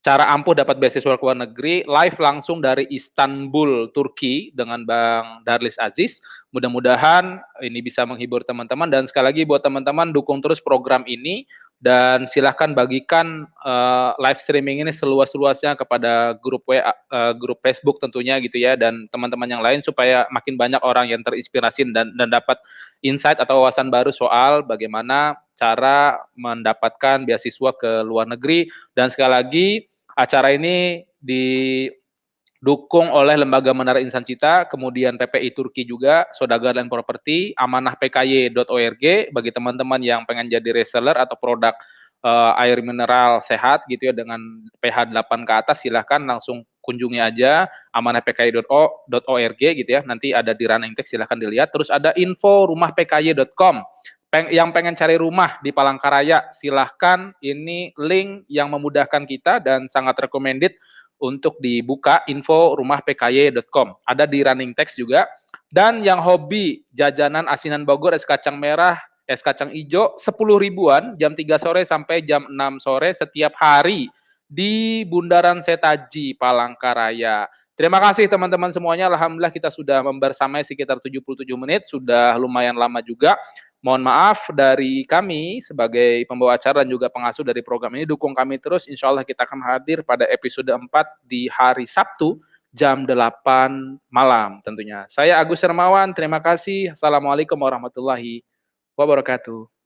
cara ampuh dapat beasiswa ke luar negeri, live langsung dari Istanbul, Turki dengan Bang Darlis Aziz. Mudah-mudahan ini bisa menghibur teman-teman, dan sekali lagi buat teman-teman dukung terus program ini dan silahkan bagikan live streaming ini seluas-luasnya kepada grup WA, grup Facebook tentunya gitu ya, dan teman-teman yang lain supaya makin banyak orang yang terinspirasi dan dapat insight atau wawasan baru soal bagaimana cara mendapatkan beasiswa ke luar negeri. Dan sekali lagi acara ini didukung oleh Lembaga Menara Insan Cita, kemudian PPI Turki juga, Sodagar dan Properti, amanahpky.org bagi teman-teman yang pengen jadi reseller atau produk air mineral sehat gitu ya dengan pH 8 ke atas, silahkan langsung kunjungi aja amanahpky.org gitu ya, nanti ada di running text, silahkan dilihat. Terus ada info rumahpky.com. Yang pengen cari rumah di Palangkaraya, silahkan, ini link yang memudahkan kita dan sangat recommended untuk dibuka, info rumahpky.com. Ada di running text juga. Dan yang hobi jajanan asinan Bogor, es kacang merah, es kacang hijau, 10 ribuan, jam 3 sore sampai jam 6 sore setiap hari di Bundaran Setaji, Palangkaraya. Terima kasih teman-teman semuanya. Alhamdulillah kita sudah membersamai sekitar 77 menit, sudah lumayan lama juga. Mohon maaf dari kami sebagai pembawa acara dan juga pengasuh dari program ini. Dukung kami terus, insya Allah kita akan hadir pada episode 4 di hari Sabtu jam 8 malam tentunya. Saya Agus Hermawan, terima kasih. Assalamualaikum warahmatullahi wabarakatuh.